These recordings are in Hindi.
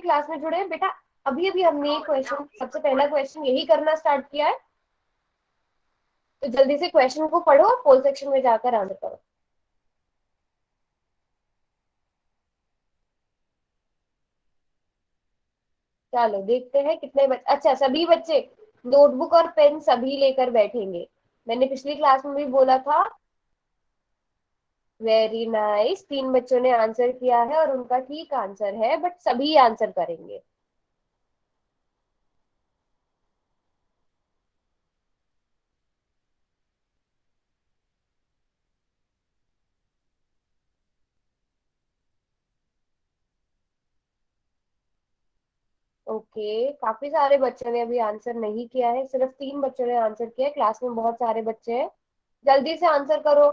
क्लास में जुड़े हैं बेटा, अभी अभी हमने ये क्वेश्चन, सबसे पहला क्वेश्चन यही करना स्टार्ट किया है, तो जल्दी से क्वेश्चन को पढ़ो, पोल सेक्शन में जाकर आंसर करो। चलो देखते हैं कितने बच्चे, अच्छा सभी बच्चे नोटबुक और पेन सभी लेकर बैठेंगे, मैंने पिछली क्लास में भी बोला था। वेरी नाइस, 3 बच्चों ने आंसर किया है और उनका ठीक आंसर है, बट सभी आंसर करेंगे। ओके, काफी सारे बच्चों ने अभी आंसर नहीं किया है, सिर्फ 3 बच्चों ने आंसर किया है, क्लास में बहुत सारे बच्चे हैं। जल्दी से आंसर करो,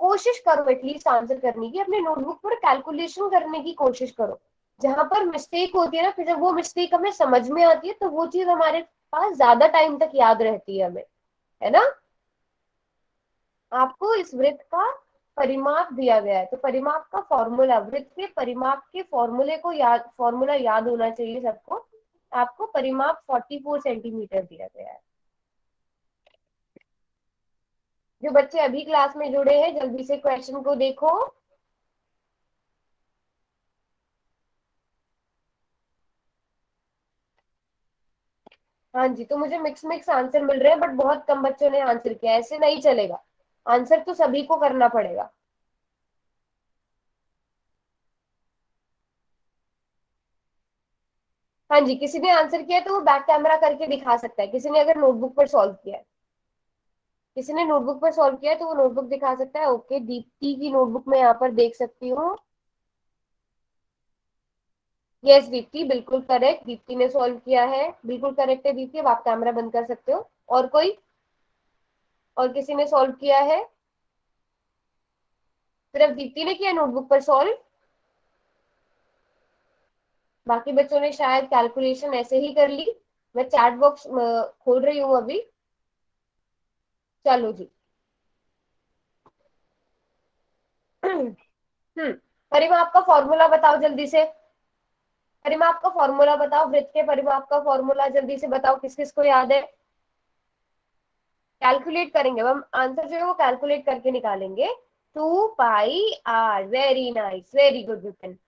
कोशिश करो एटलीस्ट आंसर करने की, अपने नोटबुक पर कैलकुलेशन करने की कोशिश करो। जहां पर मिस्टेक होती है ना, फिर जब वो मिस्टेक हमें समझ में आती है तो वो चीज हमारे पास ज्यादा टाइम तक याद रहती है हमें, है ना। आपको इस वृत्त का परिमाप दिया गया है, तो परिमाप का फॉर्मूला, वृत्त के परिमाप के फॉर्मूले को याद, फॉर्मूला याद होना चाहिए सबको। आपको परिमाप 44 सेंटीमीटर दिया गया है। जो बच्चे अभी क्लास में जुड़े हैं जल्दी से क्वेश्चन को देखो। हाँ जी, तो मुझे मिक्स मिक्स आंसर मिल रहे हैं, बट बहुत कम बच्चों ने आंसर किया, ऐसे नहीं चलेगा, आंसर तो सभी को करना पड़ेगा। हाँ जी, किसी ने आंसर किया है तो वो बैक कैमरा करके दिखा सकता है, किसी ने अगर नोटबुक पर सॉल्व किया है, किसी ने नोटबुक पर सॉल्व किया है तो वो नोटबुक दिखा सकता है। ओके, दीप्ति की नोटबुक में यहाँ पर देख सकती हूँ। यस दीप्ति, बिल्कुल करेक्ट, दीप्ति ने सॉल्व किया है, बिल्कुल करेक्ट है दीप्ति, अब आप कैमरा बंद कर सकते हो। और कोई, और किसी ने सॉल्व किया है? सिर्फ दीप्ति ने किया नोटबुक पर सॉल्व, बाकी बच्चों ने शायद कैलकुलेशन ऐसे ही कर ली। मैं चैट बॉक्स खोल रही हूँ अभी। चलो जी। परिमाप का फॉर्मूला बताओ जल्दी से, परिमाप का फॉर्मूला बताओ, वृत्त के परिमाप का फॉर्मूला जल्दी से बताओ, किस किस को याद है। कैलकुलेट करेंगे हम, आंसर जो है वो कैलकुलेट करके निकालेंगे। 2 pi are, very nice, very good Vipin.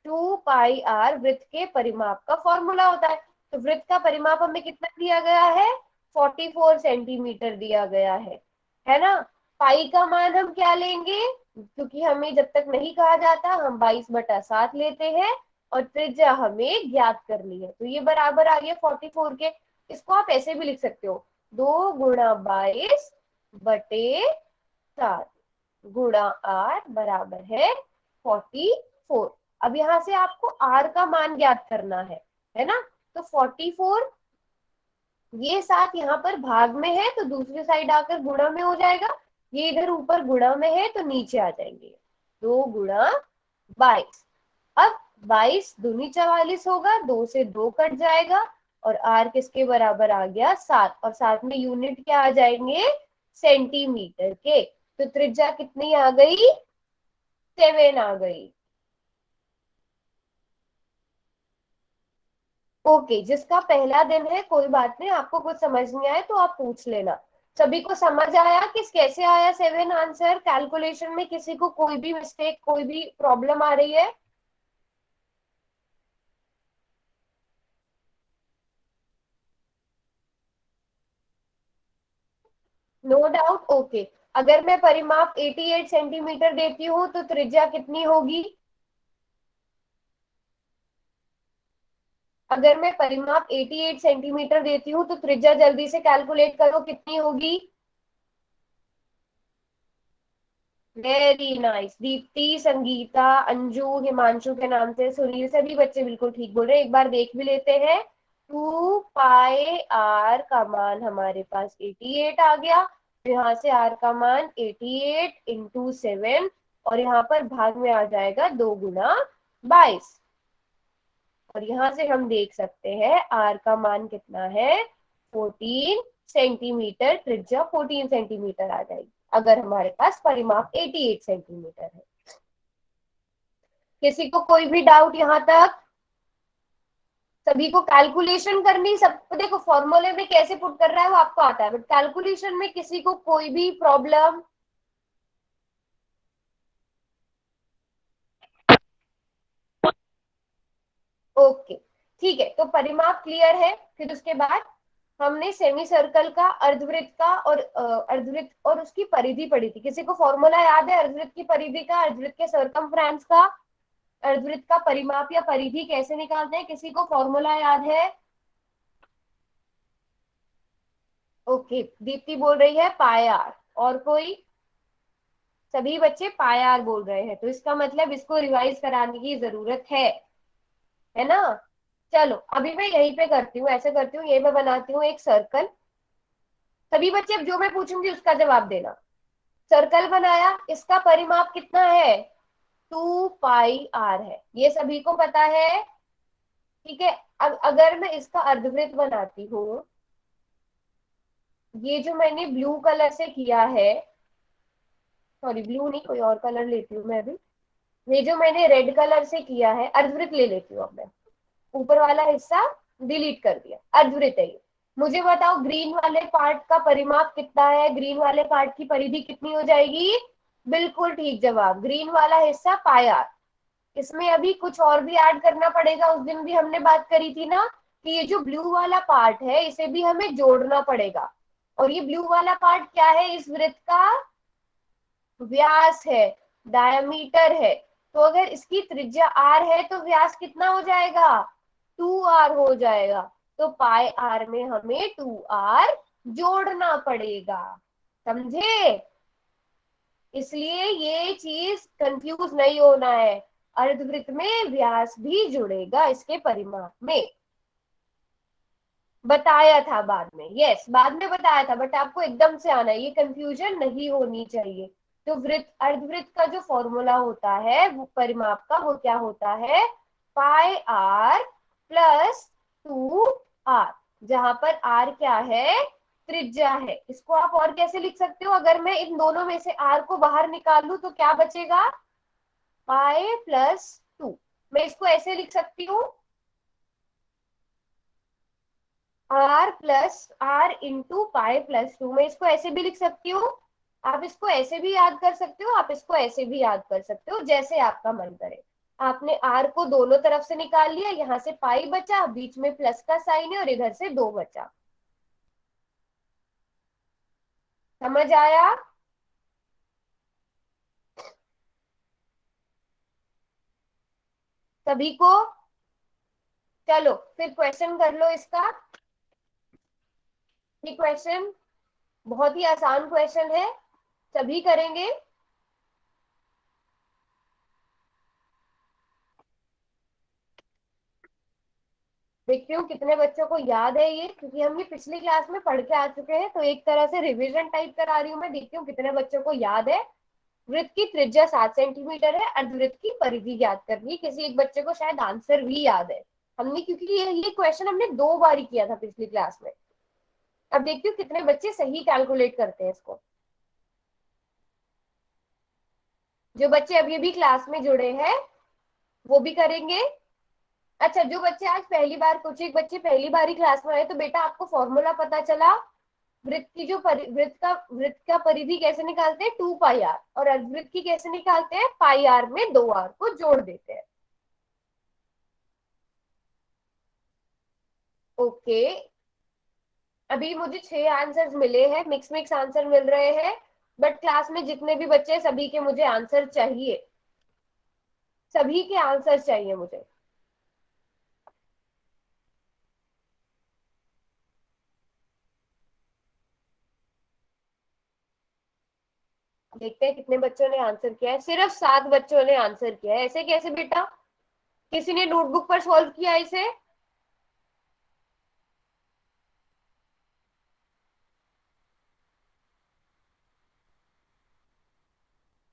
2 pi r वृत्त के परिमाप का फॉर्मूला होता है। तो वृत्त का परिमाप हमें कितना दिया गया है? 44 सेंटीमीटर दिया गया है ना। पाई का मान हम क्या लेंगे, क्योंकि हमें जब तक नहीं कहा जाता हम 22/7 लेते हैं, और त्रिज्या हमें ज्ञात करनी है, तो ये बराबर आ गया 44 के। इसको आप ऐसे भी लिख सकते हो, 2 × 22/7 गुणा आर बराबर है 44। अब यहाँ से आपको आर का मान ज्ञात करना है ना। तो 44, ये 7 यहाँ पर भाग में है तो दूसरी साइड आकर गुणा में हो जाएगा, ये इधर ऊपर गुणा में है तो नीचे आ जाएंगे। 2 × 22, अब 22 दूनी 44 होगा, 2 से 2 कट जाएगा, और आर किसके बराबर आ गया? 7, और साथ में यूनिट क्या आ जाएंगे? सेंटीमीटर के। तो त्रिज्या कितनी आ गई? 7 आ गई। ओके, जिसका पहला दिन है कोई बात नहीं, आपको कुछ समझ नहीं आए तो आप पूछ लेना। सभी को समझ आया कि कैसे आया 7 आंसर? कैलकुलेशन में किसी को कोई भी मिस्टेक, कोई भी प्रॉब्लम आ रही है? No doubt, okay. अगर मैं परिमाप 88 सेंटीमीटर देती हूँ तो त्रिज्या कितनी होगी? अगर मैं परिमाप 88 सेंटीमीटर देती हूँ तो त्रिज्या जल्दी से कैलकुलेट करो कितनी होगी। वेरी नाइस, दीप्ति, संगीता, अंजू, हिमांशु के नाम से सुनील, सभी बच्चे बिल्कुल ठीक बोल रहे हैं। एक बार देख भी लेते हैं। 2 पाई आर का मान हमारे पास 88 आ गया, तो यहाँ से आर का मान 88 × 7, और यहाँ पर भाग में आ जाएगा 2 × 22, और यहाँ से हम देख सकते हैं आर का मान कितना है? 14 सेंटीमीटर, त्रिज्या 14 सेंटीमीटर आ जाएगी अगर हमारे पास परिमाप 88 सेंटीमीटर है। किसी को कोई भी डाउट यहाँ तक? सभी को कैलकुलेशन करनी, सब देखो फॉर्मूले में कैसे पुट कर रहा है वो आपको आता है, बट कैलकुलेशन में किसी को कोई भी प्रॉब्लम? ओके, ठीक है, तो परिमाप क्लियर है। फिर उसके बाद हमने सेमी सर्कल का, अर्धवृत्त का और अर्धवृत्त और उसकी परिधि पढ़ी थी। किसी को फॉर्मूला याद है अर्धवृत्त की परिधि का, अर्धवृत्त के सरकमफ्रेंस का, अर्धवृत्त का परिमाप या परिधि कैसे निकालते हैं? किसी को फॉर्मूला याद है? ओके, दीप्ति बोल रही है पाई आर, और कोई? सभी बच्चे पाई आर बोल रहे हैं, तो इसका मतलब इसको रिवाइज कराने की जरूरत है ना? चलो अभी मैं यहीं पे करती हूँ, ऐसे करती हूँ, ये मैं बनाती हूँ एक सर्कल। सभी बच्चे अब जो मैं पूछूंगी उसका जवाब देना। सर्कल बनाया, इसका परिमाप कितना है? 2 पाई आर है, ये सभी को पता है। ठीक है, अब अगर मैं इसका अर्धवृत्त बनाती हूँ, ये जो मैंने ब्लू कलर से किया है, सॉरी ब्लू नहीं, कोई और कलर लेती हूँ मैं अभी। ये जो मैंने रेड कलर से किया है, अर्धवृत्त ले लेती हूँ अब मैं, ऊपर वाला हिस्सा डिलीट कर दिया, अर्धवृत्त है ये। मुझे बताओ ग्रीन वाले पार्ट का परिमाप कितना है? ग्रीन वाले पार्ट की परिधि कितनी हो जाएगी? बिल्कुल ठीक जवाब, ग्रीन वाला हिस्सा पाई आर। इसमें अभी कुछ और भी ऐड करना पड़ेगा, उस दिन भी हमने बात करी थी ना कि ये जो ब्लू वाला पार्ट है इसे भी हमें जोड़ना पड़ेगा। और ये ब्लू वाला पार्ट क्या है? इस वृत्त का व्यास है, डायमीटर है। तो अगर इसकी त्रिज्या आर है तो व्यास कितना हो जाएगा? 2 आर हो जाएगा। तो पाई आर में हमें 2 आर जोड़ना पड़ेगा, समझे? इसलिए ये चीज कंफ्यूज नहीं होना है, अर्धवृत्त में व्यास भी जुड़ेगा इसके परिमाप में। बताया था बाद में, यस बाद में बताया था, बट आपको एकदम से आना है, ये कंफ्यूजन नहीं होनी चाहिए। तो वृत्त, अर्धवृत्त का जो फॉर्मूला होता है वो परिमाप का, वो क्या होता है? पाई आर प्लस 2 आर, जहां पर आर क्या है? त्रिज्या है। इसको आप और कैसे लिख सकते हो? अगर मैं इन दोनों में से आर को बाहर निकाल लू तो क्या बचेगा? Pi plus 2। मैं इसको ऐसे लिख सकती हूँ, R plus R into pi plus 2। मैं इसको ऐसे भी लिख सकती हूँ, आप इसको ऐसे भी याद कर सकते हो, आप इसको ऐसे भी याद कर सकते हो, जैसे आपका मन करे। आपने आर को दोनों तरफ से निकाल लिया, यहाँ से पाई बचा, बीच में प्लस का साइन है और इधर से 2 बचा। समझ आया? सभी को? चलो फिर क्वेश्चन कर लो इसका। ये क्वेश्चन बहुत ही आसान क्वेश्चन है, सभी करेंगे। देखती हूँ कितने बच्चों को याद है ये, क्योंकि हम ये पिछली क्लास में पढ़ के आ चुके हैं, तो एक तरह से रिवीजन टाइप करा रही हूँ मैं। देखती हूँ कितने बच्चों को याद है। वृत्त की त्रिज्या 7 सेंटीमीटर है, अर्धवृत्त की परिधि ज्ञात करनी है। किसी एक बच्चे को शायद आंसर भी याद है, हमने क्योंकि ये क्वेश्चन हमने 2 बार ही किया था पिछली क्लास में। अब देखती हूँ कितने बच्चे सही कैलकुलेट करते हैं इसको। जो बच्चे अभी अभी क्लास में जुड़े हैं वो भी करेंगे। अच्छा, जो बच्चे आज पहली बार, कुछ एक बच्चे पहली बार ही क्लास में आए, तो बेटा आपको फॉर्मूला पता चला? वृत्त की जो वृत्त का परिधि कैसे निकालते हैं? 2 पाई आर। और अर्धवृत्त की कैसे निकालते हैं? पाई आर में 2 आर को जोड़ देते हैं। ओके, अभी मुझे 6 आंसर्स मिले हैं, मिक्स मिक्स आंसर मिल रहे हैं, बट क्लास में जितने भी बच्चे हैं सभी के मुझे आंसर चाहिए, सभी के आंसर चाहिए मुझे। देखते हैं कितने बच्चों ने आंसर किया है। सिर्फ 7 बच्चों ने आंसर किया है, ऐसे कैसे बेटा? किसी ने नोटबुक पर सॉल्व किया इसे?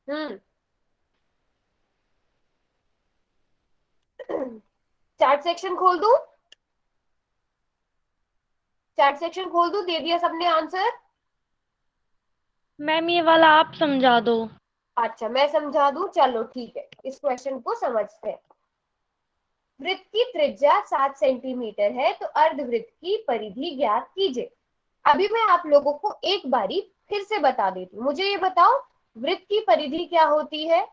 हम्म। चैट सेक्शन खोल दूं? चैट सेक्शन खोल दूं? दे दिया सबने आंसर? मैम ये वाला आप समझा दो। अच्छा मैं समझा दूं, चलो ठीक है, इस क्वेश्चन को समझते हैं। वृत्त की त्रिज्या 7 सेंटीमीटर है, तो अर्धवृत्त की परिधि ज्ञात कीजिए। अभी मैं आप लोगों को एक बारी फिर से बता देती हूँ। मुझे ये बताओ, वृत्त की परिधि क्या होती है?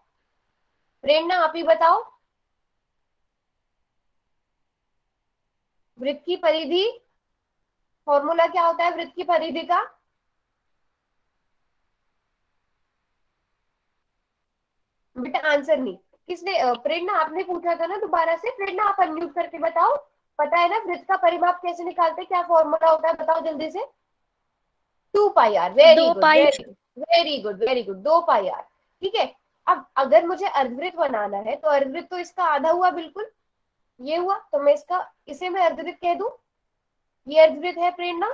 प्रेरणा आप ही बताओ, वृत्त की परिधि फॉर्मूला क्या होता है वृत्त की परिधि का? बेटा आंसर नहीं, किसने प्रेरणा आपने पूछा था ना, दोबारा से प्रेरणा आप अनम्यूट करके बताओ। पता है ना वृत्त का परिमाप कैसे निकालते हैं, क्या फॉर्मूला होता है, बताओ जल्दी से। 2 पाई आर, वेरी दो good pi very good very good very good, 2 pi R. ठीक है। अब अगर मुझे अर्धवृत्त बनाना है, तो अर्धवृत्त तो इसका आधा हुआ, बिल्कुल ये हुआ, तो मैं इसका, इसे मैं अर्धवृत्त कह दूं। ये अर्धवृत्त है प्रेरणा,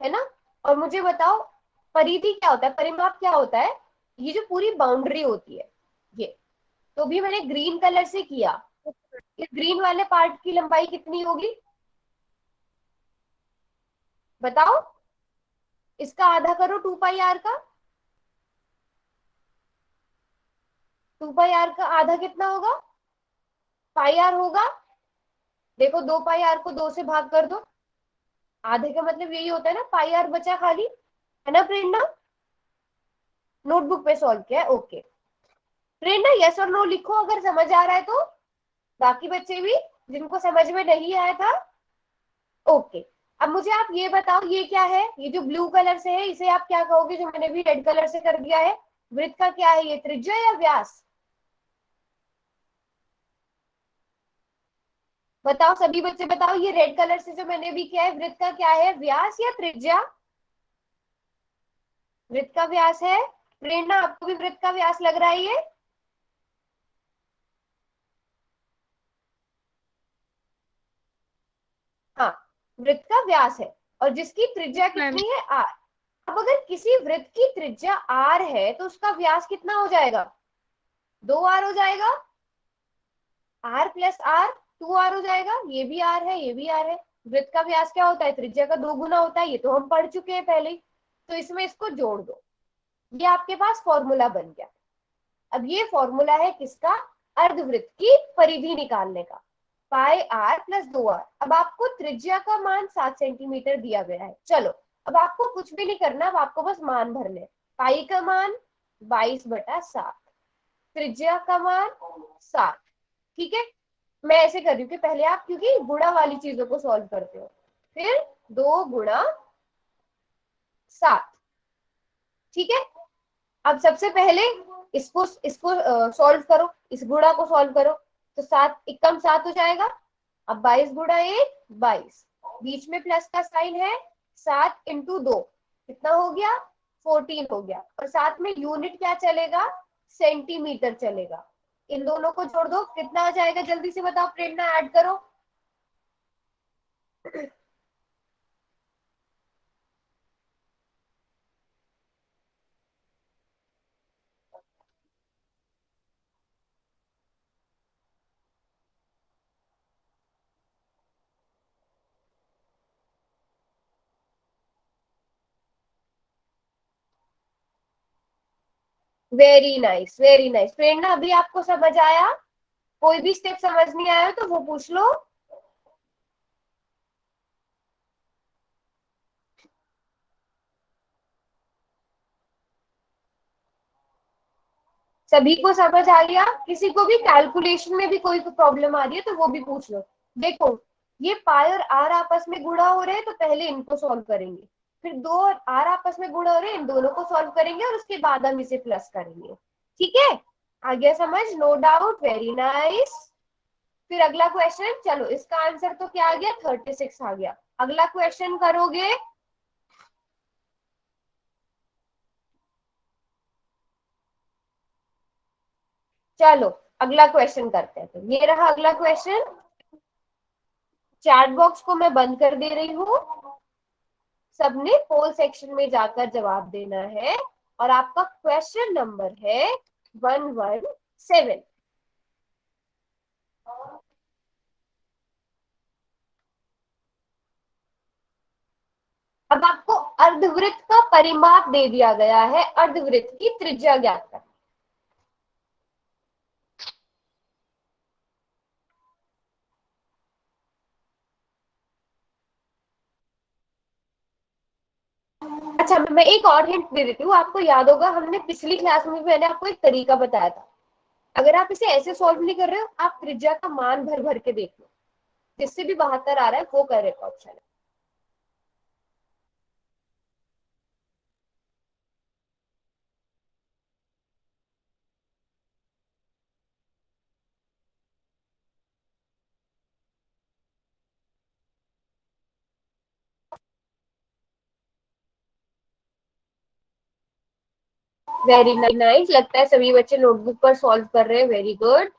है ना? और मुझे बताओ परिधि क्या होता है, परिमाप क्या होता है? ये जो पूरी बाउंड्री होती है ये, तो भी मैंने ग्रीन कलर से किया। इस ग्रीन वाले पार्ट की लंबाई कितनी होगी, बताओ? इसका आधा करो 2 पाई आर का। 2 पाई आर का आधा कितना होगा? पाई आर होगा। देखो 2 पाई आर को 2 से भाग कर दो, आधे का मतलब यही होता है ना, पाई आर बचा खाली, है ना प्रेरणा? नोटबुक पे सॉल्व किया है, ओके। प्रेरणा यस और नो लिखो अगर समझ आ रहा है तो, बाकी बच्चे भी जिनको समझ में नहीं आया था। ओके। अब मुझे आप ये बताओ, ये क्या है, ये जो ब्लू कलर से है इसे आप क्या कहोगे, जो मैंने भी रेड कलर से कर दिया है? वृत्त का क्या है, ये त्रिज्या या व्यास? बताओ सभी बच्चे बताओ, ये रेड कलर से जो मैंने भी किया है वृत्त का क्या है, व्यास या त्रिज्या? वृत्त का व्यास है। प्रेरणा आपको भी वृत्त का व्यास लग रहा है ये? हाँ, वृत्त का व्यास है, और जिसकी त्रिज्या मैम। कितनी है, आर। अब अगर किसी वृत्त की त्रिज्या आर है, तो उसका व्यास कितना हो जाएगा? 2 आर हो जाएगा। आर प्लस आर 2 आर हो जाएगा, ये भी आर है ये भी आर है। वृत्त का व्यास क्या होता है, त्रिज्या का 2 गुना होता है, ये तो हम पढ़ चुके हैं पहले ही। तो इसमें इसको जोड़ दो, ये आपके पास फॉर्मूला बन गया। अब ये फॉर्मूला है किसका, अर्धवृत्त की परिधि निकालने का। पाई आर प्लस 2 आर। अब आपको त्रिज्या का मान 7 सेंटीमीटर दिया गया है। चलो अब आपको कुछ भी नहीं करना, अब आपको बस मान भरने। पाई का मान 22/7, त्रिज्या का मान 7। ठीक है। मैं ऐसे कर रही हूँ कि पहले आप, क्योंकि गुणा वाली चीजों को सॉल्व करते हो, फिर 2 गुणा 7। ठीक है। अब सबसे पहले इसको इसको सॉल्व करो, इस गुणा को सॉल्व करो, तो 7 एकम 7 हो जाएगा। अब 22 गुणा 1 22, बीच में प्लस का साइन है, 7 × 2 कितना हो गया, 14 हो गया। और साथ में यूनिट क्या चलेगा, सेंटीमीटर चलेगा। इन दोनों को जोड़ दो, कितना आ जाएगा, जल्दी से बताओ प्रेरणा, ऐड करो। Very nice very nice. Prerna अभी आपको समझ आया? कोई भी स्टेप समझ नहीं आया तो वो पूछ लो। सभी को समझ आ गया? किसी को भी कैलकुलेशन में भी कोई प्रॉब्लम आ रही है तो वो भी पूछ लो। देखो ये पाई और आर आपस में गुणा हो रहे हैं, तो पहले इनको सॉल्व करेंगे, फिर 2 और आर आपस में गुणा हो रहे हैं, इन दोनों को सॉल्व करेंगे, और उसके बाद हम इसे प्लस करेंगे। ठीक है, आ गया समझ? No doubt, very nice. फिर अगला क्वेश्चन, चलो इसका आंसर तो क्या आ गया, 36 आ गया। अगला क्वेश्चन करोगे? चलो अगला क्वेश्चन करते हैं। तो ये रहा अगला क्वेश्चन। चैट बॉक्स को मैं बंद कर दे रही हूँ, सबने पोल सेक्शन में जाकर जवाब देना है। और आपका क्वेश्चन नंबर है 117। अब आपको अर्धवृत्त का परिमाप दे दिया गया है, अर्धवृत्त की त्रिज्या ज्ञात करना। अच्छा, मैं एक और हिंट दे देती हूँ, आपको याद होगा हमने पिछली क्लास में भी मैंने आपको एक तरीका बताया था। अगर आप इसे ऐसे सॉल्व नहीं कर रहे हो, आप त्रिज्या का मान भर भर के देख लो, जिससे भी 72 आ रहा है वो करेक्ट ऑप्शन है। वेरी नाइस, लगता है सभी बच्चे नोटबुक पर सॉल्व कर रहे हैं, वेरी गुड।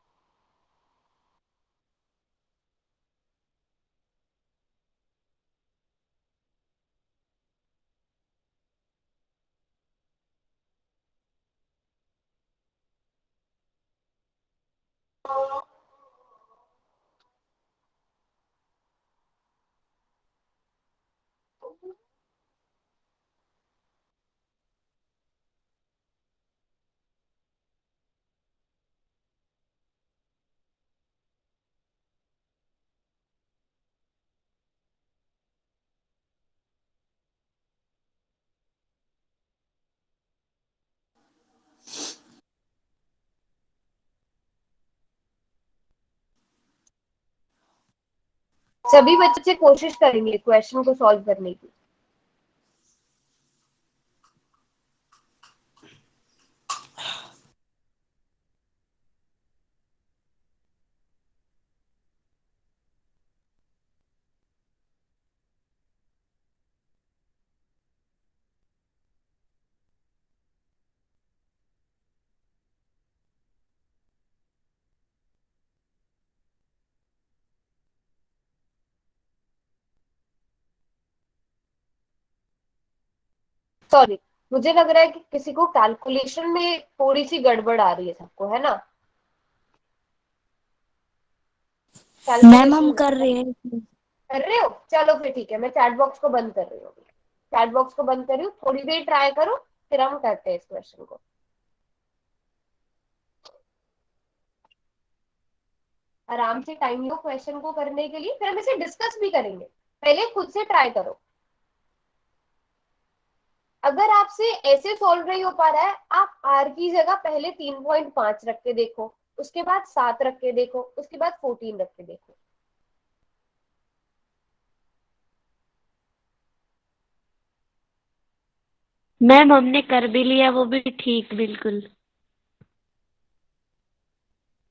सभी बच्चे कोशिश करेंगे क्वेश्चन को सॉल्व करने की। सॉरी, मुझे लग रहा है कि किसी को कैलकुलेशन में थोड़ी सी गड़बड़ आ रही है, सबको, है ना? मैम हम कैलकुलेशन कर रहे हैं। कर रहे हो? चलो फिर ठीक है, मैं चैट बॉक्स को बंद कर रही हूँ। चैट बॉक्स को बंद कर रही हूँ, थोड़ी देर ट्राई करो, फिर हम करते हैं इस क्वेश्चन को। आराम से टाइम लो क्वेश्चन को करने के लिए, फिर हम इसे डिस्कस भी करेंगे। पहले खुद से ट्राई करो। अगर आपसे ऐसे सॉल्व नहीं हो पा रहा है, आप आर की जगह पहले 3.5 रख के देखो, उसके बाद 7 रख के देखो, उसके बाद 14 रख के देखो। मैम हमने कर भी लिया, वो भी ठीक बिल्कुल।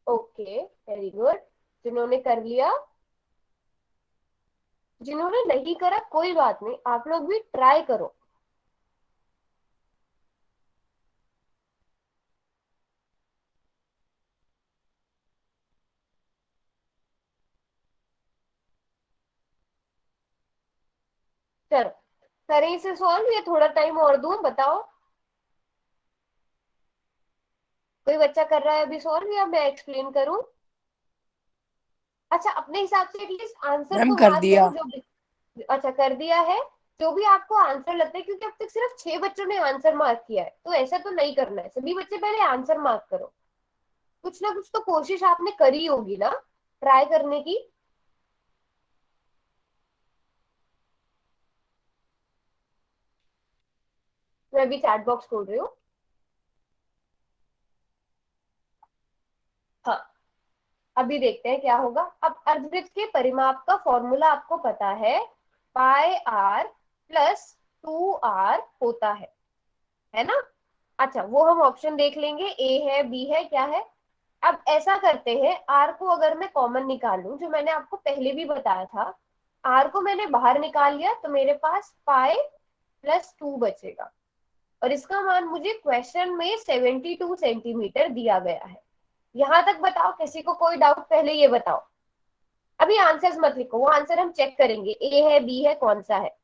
Okay, very good. जिन्होंने कर लिया, जिन्होंने नहीं करा कोई बात नहीं, आप लोग भी ट्राई करो। चलो करें इसे सॉल्व, या थोड़ा टाइम और दूं, बताओ? कोई बच्चा कर रहा है अभी सॉल्व, या मैं एक्सप्लेन करूं? अच्छा, अपने हिसाब से एटलीस्ट आंसर मैम तो कर मार्क दिया। करो जो भी। अच्छा, कर दिया है। जो भी आपको आंसर लगता है, क्योंकि अब तक सिर्फ 6 बच्चों ने आंसर मार्क किया है, तो ऐसा तो नहीं करना है, सभी बच्चे पहले आंसर मार्क करो। कुछ ना कुछ तो कोशिश आपने करी होगी ना ट्राई करने की। मैं अभी चैट बॉक्स खोल रही हूँ। हाँ, अभी देखते हैं क्या होगा। अब अर्धवृत्त के परिमाप का फॉर्मूला आपको पता है, पाई आर प्लस 2r होता है ना? अच्छा, वो हम ऑप्शन देख लेंगे, ए है, बी है, क्या है। अब ऐसा करते हैं, आर को अगर मैं कॉमन निकालूं, जो मैंने आपको पहले भी बताया था, आर को मैंने बाहर निकाल लिया तो मेरे पास पाई प्लस 2 बचेगा, और इसका मान मुझे क्वेश्चन में 72 सेंटीमीटर दिया गया है। यहां तक बताओ, किसी को कोई डाउट? पहले ये बताओ। अभी आंसर्स मत लिखो, वो आंसर हम चेक करेंगे, ए है, बी है, कौन सा है।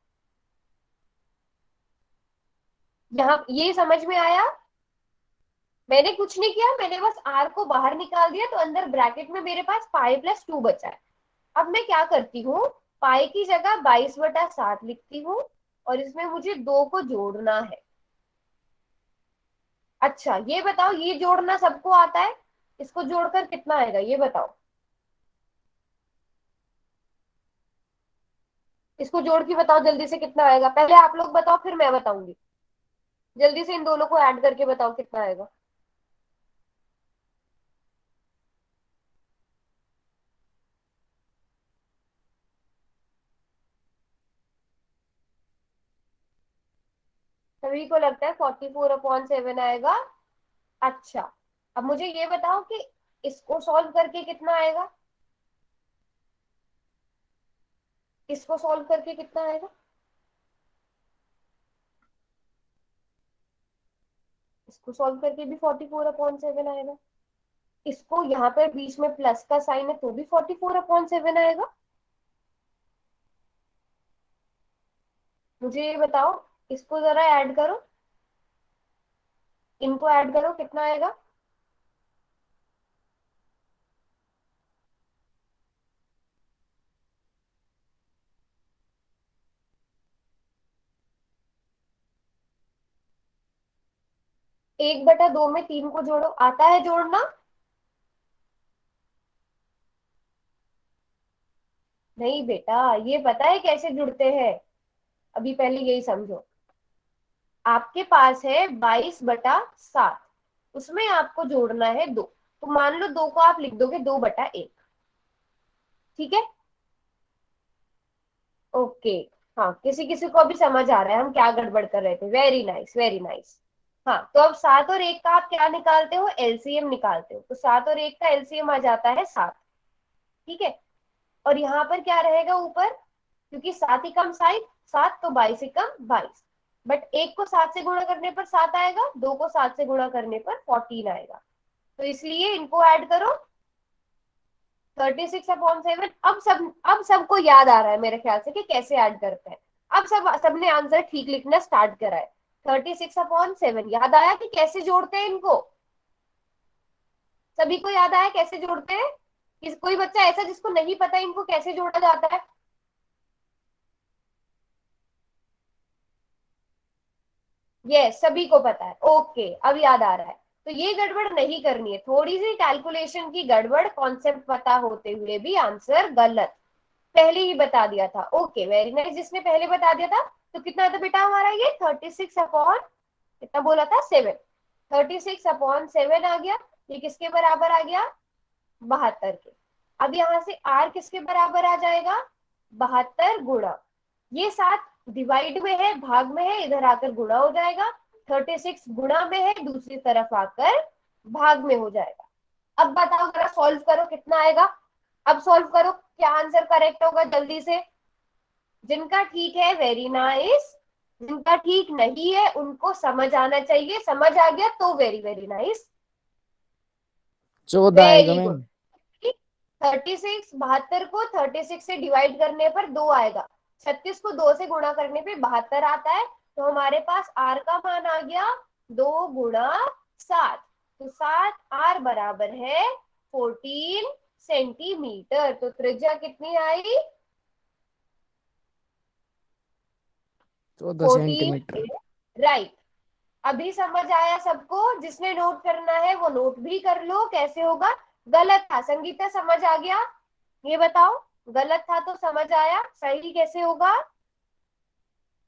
यहाँ ये समझ में आया? मैंने कुछ नहीं किया, मैंने बस आर को बाहर निकाल दिया, तो अंदर ब्रैकेट में मेरे पास पाई प्लस 2 बचा है। अब मैं क्या करती हूँ, पाई की जगह 22/7 लिखती हूँ, और इसमें मुझे 2 को जोड़ना है। अच्छा, ये बताओ, ये जोड़ना सबको आता है? इसको जोड़कर कितना आएगा ये बताओ। इसको जोड़ के बताओ जल्दी से, कितना आएगा? पहले आप लोग बताओ, फिर मैं बताऊंगी। जल्दी से इन दोनों को ऐड करके बताओ कितना आएगा। सभी को लगता है 44/7 आएगा। अच्छा, अब मुझे ये बताओ कि इसको सॉल्व करके कितना आएगा, इसको सॉल्व करके कितना आएगा, इसको सॉल्व करके भी 44/7 आएगा। इसको यहाँ पर बीच में प्लस का साइन है तो भी 44/7 आएगा। मुझे ये बताओ, इसको जरा ऐड करो, इनको ऐड करो, कितना आएगा। एक बटा दो में तीन को जोड़ो, आता है जोड़ना। नहीं बेटा, ये पता है कैसे जुड़ते हैं, अभी पहले यही समझो। आपके पास है 22/7, उसमें आपको जोड़ना है दो, तो मान लो दो को आप लिख दोगे 2/1। ठीक है, ओके। हाँ, किसी किसी को अभी समझ आ रहा है हम क्या गड़बड़ कर रहे थे। Very nice, very nice. हाँ, तो अब 7 और 1 का आप क्या निकालते हो, एलसीएम निकालते हो, तो 7 और 1 का एलसीएम आ जाता है 7। ठीक है, और यहाँ पर क्या रहेगा ऊपर, क्योंकि 7 ही कम साइड 7, तो 22 ही कम 22। बट 1 को 7 से गुणा करने पर 7 आएगा, 2 को 7 से गुणा करने पर 14 आएगा, तो इसलिए इनको ऐड करो 36/7। अब सबको याद आ रहा है मेरे ख्याल से कि कैसे ऐड करते हैं। अब सबने आंसर ठीक लिखना स्टार्ट करा है। 36/7 याद आया कि कैसे जोड़ते हैं इनको, सभी को याद आया कैसे जोड़ते हैं। कोई बच्चा ऐसा जिसको नहीं पता इनको कैसे जोड़ा जाता है। ये सभी को पता है, ओके, अब याद आ रहा है। तो ये गड़बड़ नहीं करनी है, थोड़ी सी कैलकुलेशन की गड़बड़, कॉन्सेप्ट पता होते हुए भी आंसर गलत, पहले ही बता दिया था। ओके, वेरी नाइस, जिसने पहले बता दिया था। तो कितना था बेटा हमारा ये 36 अपॉन कितना बोला था 7, 36/7 आ गया। ये किसके बराबर आ गया, 72 के। अब यहाँ से आर किसके बराबर आ जाएगा, 72 गुणा, ये 7 डिवाइड में है, भाग में है, इधर आकर गुणा हो जाएगा। 36 गुणा में है, दूसरी तरफ आकर भाग में हो जाएगा। अब बताओ जरा, सॉल्व करो कितना आएगा। अब सॉल्व करो, क्या आंसर करेक्ट होगा जल्दी से। जिनका ठीक है वेरी नाइस, जिनका ठीक नहीं है उनको समझ आना चाहिए, समझ आ गया तो वेरी वेरी नाइस, 14 आएगा वेरी गुड। मैम। 36, 72 को 36 से डिवाइड करने पर 2 आएगा, 36 को 2 से गुणा करने पे 72 आता है। तो हमारे पास आर का मान आ गया 2 गुणा 7, तो 7 आर बराबर है 14 सेंटीमीटर। तो त्रिज्या कितनी आई, 14 सेंटीमीटर। 14, राइट। अभी समझ आया सबको, जिसने नोट करना है वो नोट भी कर लो कैसे होगा। गलत था संगीता, समझ आ गया, ये बताओ, गलत था तो समझ आया, सही कैसे होगा।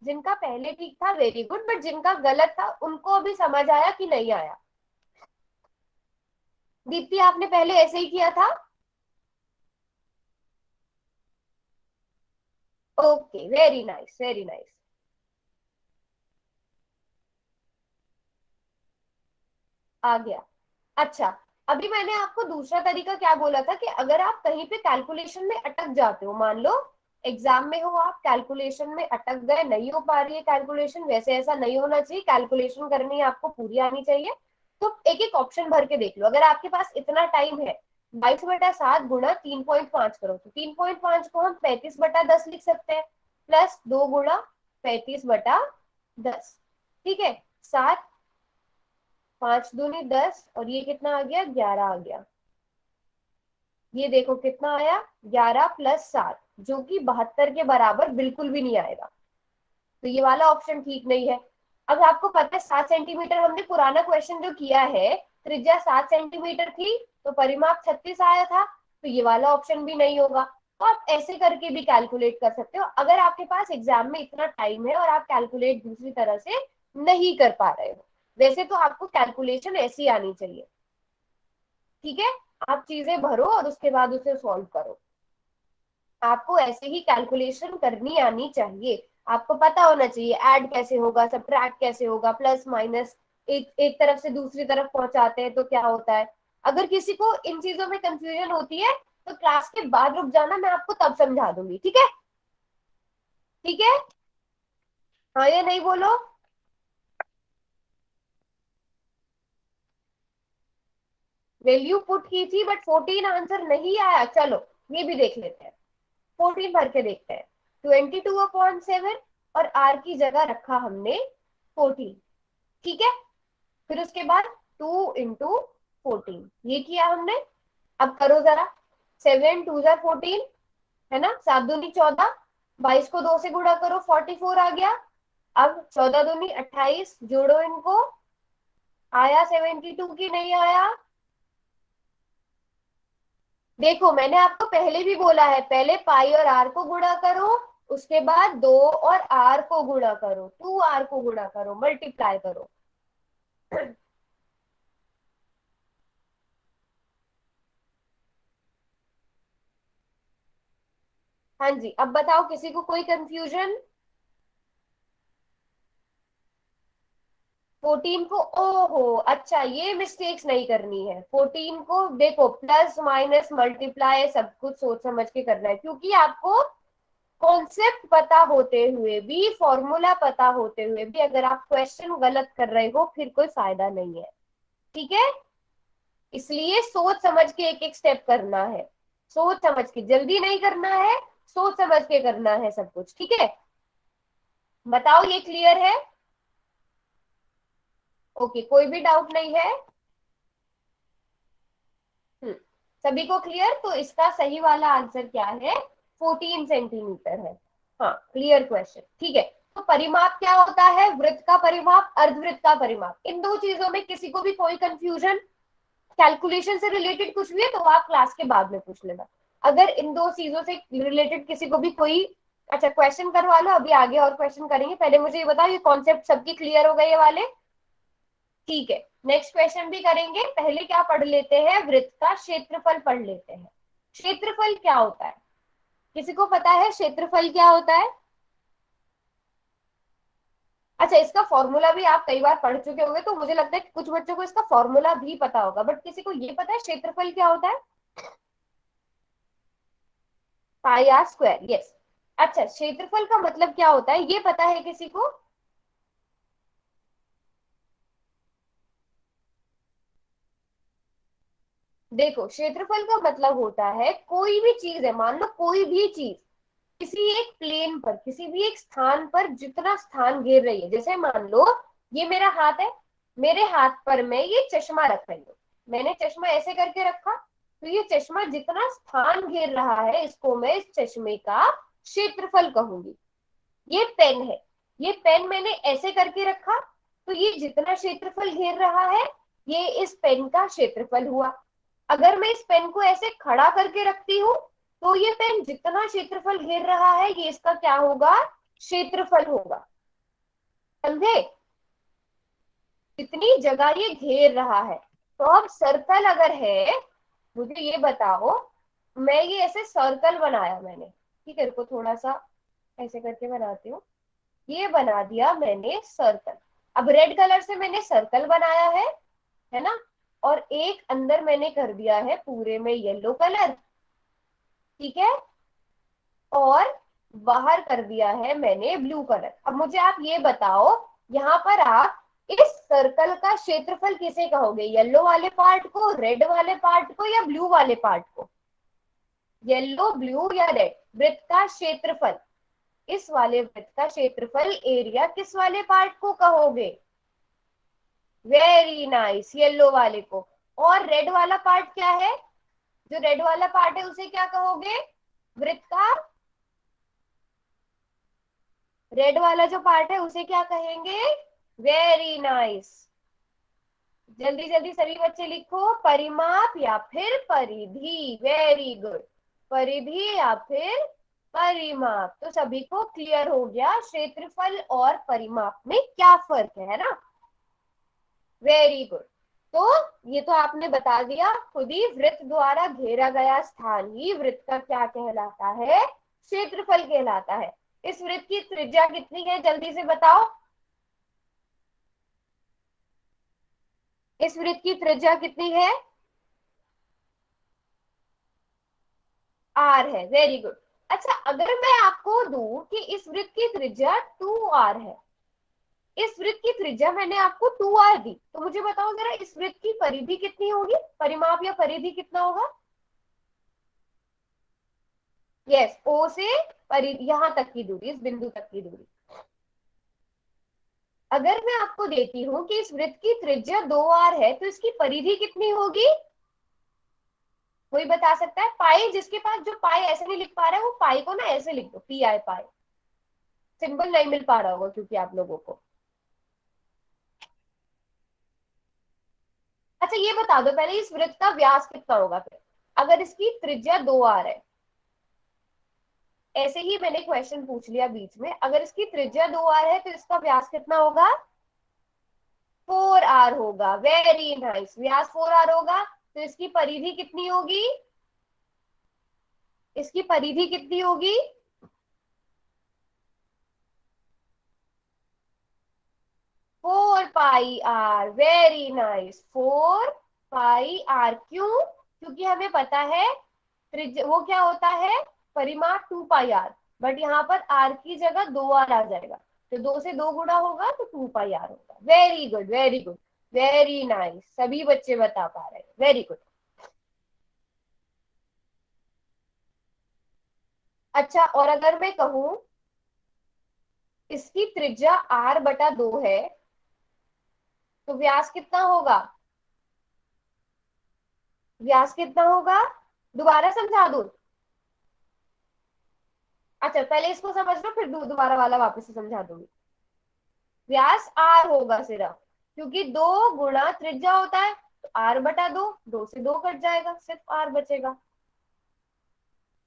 जिनका पहले ठीक था वेरी गुड, बट जिनका गलत था उनको अभी समझ आया कि नहीं आया। दीप्ति आपने पहले ऐसे ही किया था, okay, very nice, very nice, आ गया। अच्छा, अभी मैंने आपको दूसरा तरीका क्या बोला था कि अगर आप कहीं पे कैलकुलेशन में अटक जाते हो, मान लो एग्जाम में हो आप, कैलकुलेशन में अटक गए, नहीं हो पा रही है कैलकुलेशन, वैसे ऐसा नहीं होना चाहिए, कैलकुलेशन करनी है आपको पूरी आनी चाहिए। तो एक एक ऑप्शन भर के देख लो, अगर आपके पास इतना टाइम है, 22/7 गुणा 3.5 करो, तो 3.5 को हम 35/10 लिख सकते हैं, प्लस 2 गुणा 35/10। ठीक है, 7, 5 दूनी 10, और ये कितना आ गया, 11 आ गया। ये देखो कितना आया, 11 प्लस 7, जो कि 72 के बराबर बिल्कुल भी नहीं आएगा, तो ये वाला ऑप्शन ठीक नहीं है। अब आपको पता है 7 सेंटीमीटर, हमने पुराना क्वेश्चन जो किया है, त्रिज्या 7 सेंटीमीटर थी तो परिमाप 36 आया था, तो ये वाला ऑप्शन भी नहीं होगा। तो आप ऐसे करके भी कैलकुलेट कर सकते हो, अगर आपके पास एग्जाम में इतना टाइम है और आप कैलकुलेट दूसरी तरह से नहीं कर पा रहे हो। वैसे तो आपको कैलकुलेशन ऐसी आनी चाहिए, ठीक है। आप चीजें भरो और उसके बाद उसे सॉल्व करो। आपको ऐसे ही कैलकुलेशन करनी आनी चाहिए। आपको पता होना चाहिए ऐड कैसे होगा, सब्ट्रैक्ट कैसे होगा, प्लस माइनस एक एक तरफ से दूसरी तरफ पहुंचाते हैं तो क्या होता है। अगर किसी को इन चीजों में कंफ्यूजन होती है तो क्लास के बाद रुक जाना, मैं आपको तब समझा दूंगी, ठीक है। ठीक है, हाँ या नहीं बोलो। वैल्यू पुट की थी बट 14 आंसर नहीं आया, चलो ये भी देख लेते हैं। 14 भर के देखते हैं। 22/7 और आर की जगह रखा हमने 14, ठीक है। फिर उसके बाद 2 × 14 ये किया हमने। अब करो जरा, 7 2 × 14 है ना, 7 दूनी 14, 22 को 2 से गुणा करो 44 आ गया। अब 14 दूनी 28, जोड़ो इनको, आया 72 की नहीं आया। देखो मैंने आपको पहले भी बोला है, पहले पाई और आर को गुणा करो, उसके बाद 2 और आर को गुणा करो, 2r को गुणा करो, मल्टीप्लाई करो। हाँ जी, अब बताओ किसी को कोई कंफ्यूजन। 14 को, ओहो अच्छा, ये मिस्टेक्स नहीं करनी है। 14 को देखो प्लस माइनस मल्टीप्लाई सब कुछ सोच समझ के करना है, क्योंकि आपको कॉन्सेप्ट पता होते हुए भी, फॉर्मूला पता होते हुए भी अगर आप क्वेश्चन गलत कर रहे हो फिर कोई फायदा नहीं है, ठीक है। इसलिए सोच समझ के एक एक स्टेप करना है, सोच समझ के, जल्दी नहीं करना है, सोच समझ के करना है सब कुछ, ठीक है। बताओ ये क्लियर है। ओके, कोई भी डाउट नहीं है। सभी को क्लियर, तो इसका सही वाला आंसर क्या है, 14 सेंटीमीटर है। हाँ क्लियर क्वेश्चन, ठीक है। तो परिमाप क्या होता है, वृत्त का परिमाप, अर्धवृत्त का परिमाप। इन दो चीजों में किसी को भी कोई कंफ्यूजन, कैलकुलेशन से रिलेटेड कुछ भी है तो आप क्लास के बाद में पूछ लेना। अगर इन दो चीजों से रिलेटेड किसी को भी कोई, अच्छा क्वेश्चन करवा लो, अभी आगे और क्वेश्चन करेंगे। पहले मुझे ये बताओ, ये कॉन्सेप्ट सबकी क्लियर हो गए ये वाले, ठीक है। नेक्स्ट क्वेश्चन भी करेंगे, पहले क्या पढ़ लेते हैं, वृत्त का क्षेत्रफल पढ़ लेते हैं। क्षेत्रफल क्या होता है, किसी को पता है क्षेत्रफल क्या होता है। अच्छा, इसका फॉर्मूला भी आप कई बार पढ़ चुके होंगे, तो मुझे लगता है कि कुछ बच्चों को इसका फॉर्मूला भी पता होगा, बट किसी को ये पता है क्षेत्रफल क्या होता है, पाई आर स्क्वायर, यस। अच्छा, क्षेत्रफल का मतलब क्या होता है ये पता है किसी को। देखो क्षेत्रफल का मतलब होता है, कोई भी चीज है, मान लो कोई भी चीज किसी एक प्लेन पर, किसी भी एक स्थान पर जितना स्थान घेर रही है, जैसे मान लो ये मेरा हाथ है, मेरे हाथ पर मैं ये चश्मा रख रही हूँ, मैंने चश्मा ऐसे करके रखा, तो ये चश्मा जितना स्थान घेर रहा है इसको मैं इस चश्मे का क्षेत्रफल कहूंगी। ये पेन है, ये पेन मैंने ऐसे करके रखा, तो ये जितना क्षेत्रफल घेर रहा है ये इस पेन का क्षेत्रफल हुआ। अगर मैं इस पेन को ऐसे खड़ा करके रखती हूँ तो ये पेन जितना क्षेत्रफल घेर रहा है ये इसका क्या होगा, क्षेत्रफल होगा, समझे। जितनी जगह ये घेर रहा है। तो अब सर्कल अगर है, मुझे ये बताओ, मैं ये ऐसे सर्कल बनाया मैंने, ठीक है, इनको थोड़ा सा ऐसे करके बनाती हूँ, ये बना दिया मैंने सर्कल। अब रेड कलर से मैंने सर्कल बनाया है ना, और एक अंदर मैंने कर दिया है पूरे में येलो कलर, ठीक है, और बाहर कर दिया है मैंने ब्लू कलर। अब मुझे आप ये बताओ, यहाँ पर आप इस सर्कल का क्षेत्रफल किसे कहोगे, येलो वाले पार्ट को, रेड वाले पार्ट को, या ब्लू वाले पार्ट को। येलो, ब्लू या रेड, वृत्त का क्षेत्रफल, इस वाले वृत्त का क्षेत्रफल एरिया किस वाले पार्ट को कहोगे, वेरी नाइस, येलो वाले को। और रेड वाला पार्ट क्या है, जो रेड वाला पार्ट है उसे क्या कहोगे, वृत्त का, रेड वाला जो पार्ट है उसे क्या कहेंगे, वेरी नाइस। जल्दी जल्दी सभी बच्चे लिखो, परिमाप या फिर परिधि, वेरी गुड, परिधि या फिर परिमाप। तो सभी को क्लियर हो गया क्षेत्रफल और परिमाप में क्या फर्क है ना। Very good. तो ये तो आपने बता दिया खुद ही, वृत्त द्वारा घेरा गया स्थान ही वृत्त का क्या कहलाता है, क्षेत्रफल कहलाता है। इस वृत्त की त्रिज्या कितनी है जल्दी से बताओ। इस वृत्त की त्रिज्या कितनी है, आर है। Very good. अच्छा, अगर मैं आपको दूं कि इस वृत्त की त्रिज्या 2r है, इस वृत्त की त्रिज्या मैंने आपको 2r दी, तो मुझे बताओ जरा इस वृत्त की परिधि कितनी होगी, परिमाप या परिधि कितना होगा। यस, ओ से यहां तक की दूरी, इस बिंदु तक की दूरी। अगर मैं आपको देती हूँ कि इस वृत्त की त्रिज्या 2r है, तो इसकी परिधि कितनी होगी, कोई बता सकता है। पाई, जिसके पास जो पाई ऐसे नहीं लिख पा रहा है वो पाई को ना ऐसे लिख दो, पी आई पाई। सिंबल नहीं मिल पा रहा होगा क्योंकि आप लोगों को। अच्छा ये बता दो पहले, इस वृत्त का व्यास कितना होगा फिर, अगर इसकी त्रिज्या 2r है। ऐसे ही मैंने क्वेश्चन पूछ लिया बीच में, अगर इसकी त्रिज्या 2r है तो इसका व्यास कितना होगा, 4r होगा। वेरी नाइस, व्यास 4r होगा। तो इसकी परिधि कितनी होगी, इसकी परिधि कितनी होगी, 4 पाई r। वेरी नाइस, 4 पाई r। क्यों, क्योंकि हमें पता है त्रिज्या वो क्या होता है, परिमाप 2 पाई r, बट यहाँ पर r की जगह 2r आ जाएगा, तो 2 से 2 गुणा होगा तो 2 पाई r होगा। Very good, very good, very nice, सभी बच्चे बता पा रहे हैं। Very good. अच्छा, और अगर मैं कहूं इसकी त्रिज्या r/2 है, तो व्यास कितना होगा, व्यास कितना होगा, दोबारा समझा दूं। अच्छा पहले इसको समझ लो, फिर दोबारा वाला वापस से समझा दूंगी। व्यास r होगा सिर्फ, क्योंकि 2 गुणा त्रिज्या होता है, तो r/2, 2 से 2 कट जाएगा, सिर्फ r बचेगा।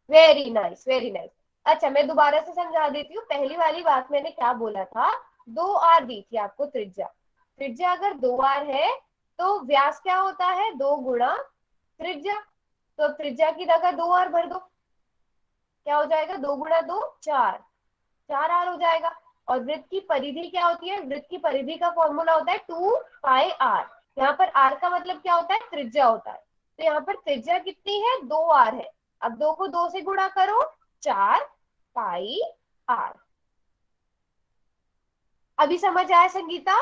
Very nice, very nice. अच्छा मैं दोबारा से समझा देती हूँ, पहली वाली बात मैंने क्या बोला था, 2r दी थी आपको त्रिज्या। त्रिज्या अगर 2r है तो व्यास क्या होता है, 2 गुणा त्रिज्या। तो अब त्रिज्या की जगह 2r भर दो, क्या हो जाएगा, 2 गुणा 2 4, 4r हो जाएगा। और वृत्त की परिधि क्या होती है, वृत्त की परिधि का फॉर्मूला होता है 2 पाई r। यहाँ पर r का मतलब क्या होता है, त्रिज्या होता है। तो यहाँ पर त्रिज्या कितनी है, 2r है। अब 2 को 2 से गुणा करो, 4 पाई r। अभी समझ आया संगीता।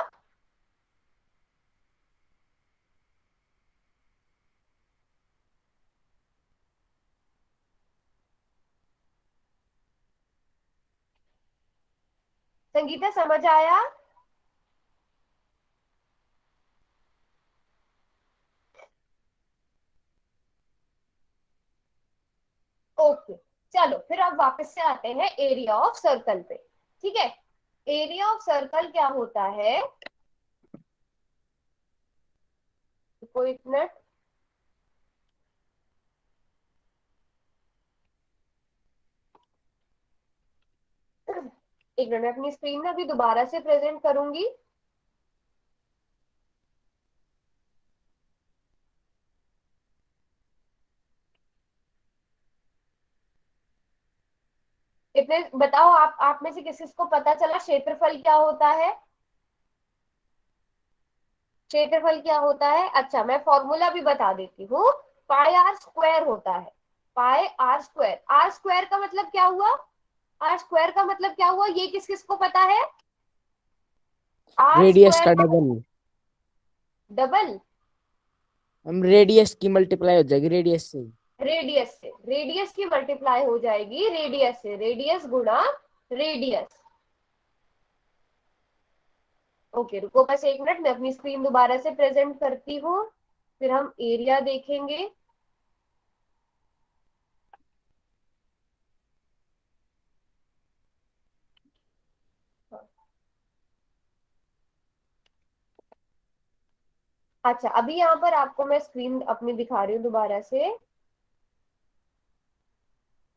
संगीता समझ आया। ओके, चलो फिर अब वापस से आते हैं एरिया ऑफ सर्कल पे। ठीक है, एरिया ऑफ सर्कल क्या होता है, कोई एक मिनट, एक मिनट, मैं अपनी स्क्रीन में अभी दोबारा से प्रेजेंट करूंगी। इतने बताओ, आप में से किसी को पता चला क्षेत्रफल क्या होता है, क्षेत्रफल क्या होता है। अच्छा मैं फॉर्मूला भी बता देती हूँ, पाई r² होता है, पाई r²। r² का मतलब क्या हुआ, r² का मतलब क्या हुआ, ये किस किस को पता है, आर रेडियस स्क्वायर का का डबल, डबल, हम रेडियस की मल्टीप्लाई हो जाएगी रेडियस से। रेडियस से, रेडियस की मल्टीप्लाई हो जाएगी रेडियस से, रेडियस गुणा रेडियस। ओके रुको बस एक मिनट, मैं अपनी स्क्रीन दोबारा से प्रेजेंट करती हूँ, फिर हम एरिया देखेंगे। अच्छा अभी यहाँ पर आपको मैं स्क्रीन अपनी दिखा रही हूँ दोबारा से,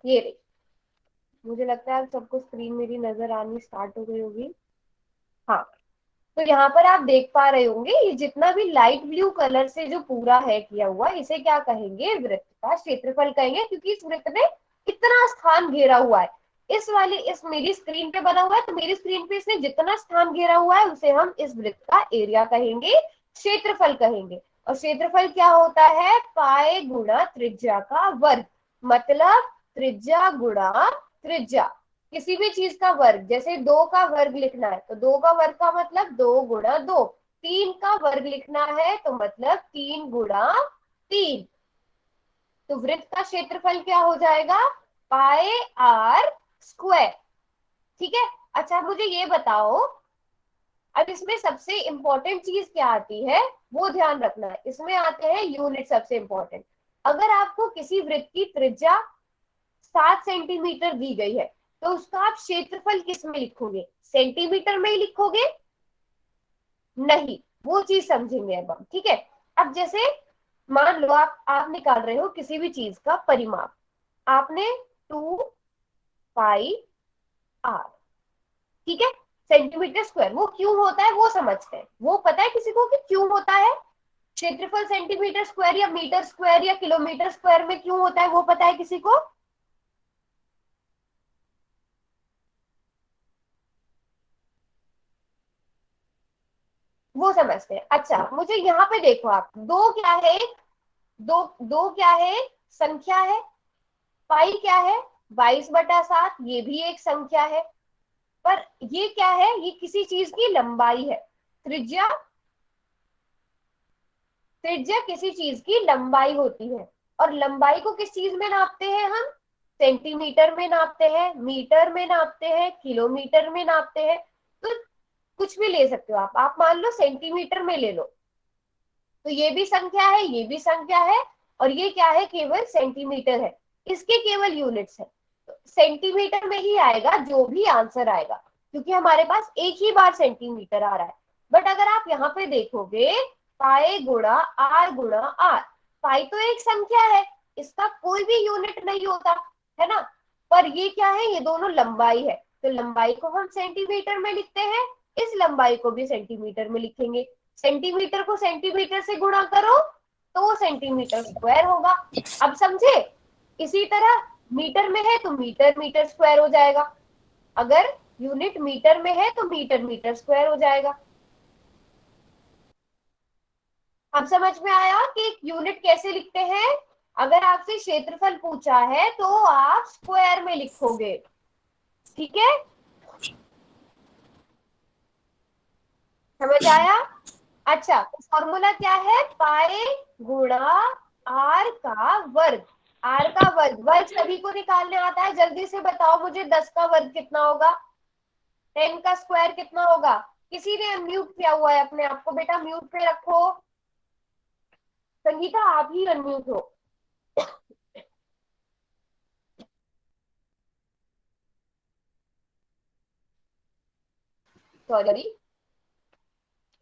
ये रही। मुझे लगता है अब सबको स्क्रीन मेरी नजर आनी स्टार्ट हो गई होगी। हाँ, तो यहाँ पर आप देख पा रहे होंगे ये जितना भी लाइट ब्लू कलर से जो पूरा है किया हुआ, इसे क्या कहेंगे? वृत्त का क्षेत्रफल कहेंगे, क्योंकि इस वृत्त ने कितना स्थान घेरा हुआ है। इस मेरी स्क्रीन पे बना हुआ है, तो मेरी स्क्रीन पे इसने जितना स्थान घेरा हुआ है उसे हम इस वृत्त का एरिया कहेंगे, क्षेत्रफल कहेंगे। और क्षेत्रफल क्या होता है? पाए गुणा त्रिज्या का वर्ग। मतलब त्रिज्या गुणा त्रिज्या, किसी भी चीज का वर्ग, जैसे 2 का वर्ग लिखना है तो 2 का वर्ग का मतलब 2 गुणा 2। 3 का वर्ग लिखना है तो मतलब 3 गुणा 3। तो वृत्त का क्षेत्रफल क्या हो जाएगा? पाए आर स्क्वायर। ठीक है। अच्छा मुझे ये बताओ, अब इसमें सबसे इंपॉर्टेंट चीज क्या आती है वो ध्यान रखना है। इसमें आते हैं यूनिट, सबसे इंपॉर्टेंट। अगर आपको किसी वृत्त की त्रिज्या 7 सेंटीमीटर दी गई है तो उसका आप क्षेत्रफल किस में लिखोगे? सेंटीमीटर में ही लिखोगे? नहीं, वो चीज समझेंगे अब हम। ठीक है। अब जैसे मान लो आप निकाल रहे हो किसी भी चीज का परिमाप, आपने 2 पाई आर, ठीक है, सेंटीमीटर स्क्वायर। वो क्यों होता है वो समझते हैं। वो पता है किसी को कि क्यों होता है? क्षेत्रफल सेंटीमीटर स्क्वायर या मीटर स्क्वायर या किलोमीटर स्क्वायर में क्यों होता है वो पता है किसी को? वो समझते हैं। अच्छा मुझे यहाँ पे देखो, आप दो क्या है? दो, दो क्या है? संख्या है। पाई क्या है? 22/7, ये भी एक संख्या है। पर ये क्या है? ये किसी चीज की लंबाई है। त्रिज्या, त्रिज्या किसी चीज की लंबाई होती है। और लंबाई को किस चीज में नापते हैं हम? सेंटीमीटर में नापते हैं, मीटर में नापते हैं, किलोमीटर में नापते हैं। तो कुछ भी ले सकते हो आप मान लो सेंटीमीटर में ले लो, तो ये भी संख्या है, ये भी संख्या है, और ये क्या है? केवल सेंटीमीटर है। इसके केवल यूनिट्स है, तो सेंटीमीटर में ही आएगा जो भी आंसर आएगा, क्योंकि हमारे पास एक ही बार सेंटीमीटर आ रहा है। बट अगर आप यहाँ पे देखोगे, पाए गुणा आर, पाई तो एक संख्या है, इसका कोई भी यूनिट नहीं होता है ना। पर ये क्या है? ये दोनों लंबाई है, तो लंबाई को हम सेंटीमीटर में लिखते हैं, इस लंबाई को भी सेंटीमीटर में लिखेंगे। सेंटीमीटर को सेंटीमीटर से गुणा करो तो वो सेंटीमीटर स्क्वायर होगा। अब समझे? इसी तरह मीटर में है तो मीटर मीटर स्क्वायर हो जाएगा, अगर यूनिट मीटर में है तो मीटर मीटर स्क्वायर हो जाएगा। अब समझ में आया कि यूनिट कैसे लिखते हैं? अगर आपसे क्षेत्रफल पूछा है तो आप स्क्वायर में लिखोगे। ठीक है, समझ आया? अच्छा, तो फॉर्मूला क्या है? पाए गुणा आर का वर्ग। आर का वर्ग, वर्ग सभी को निकालने आता है? जल्दी से बताओ मुझे, 10 का वर्ग कितना होगा? 10 का स्क्वायर कितना होगा? किसी ने अनम्यूट किया हुआ है अपने आप को? बेटा म्यूट पे रखो। संगीता आप ही अनम्यूट हो। सॉरी,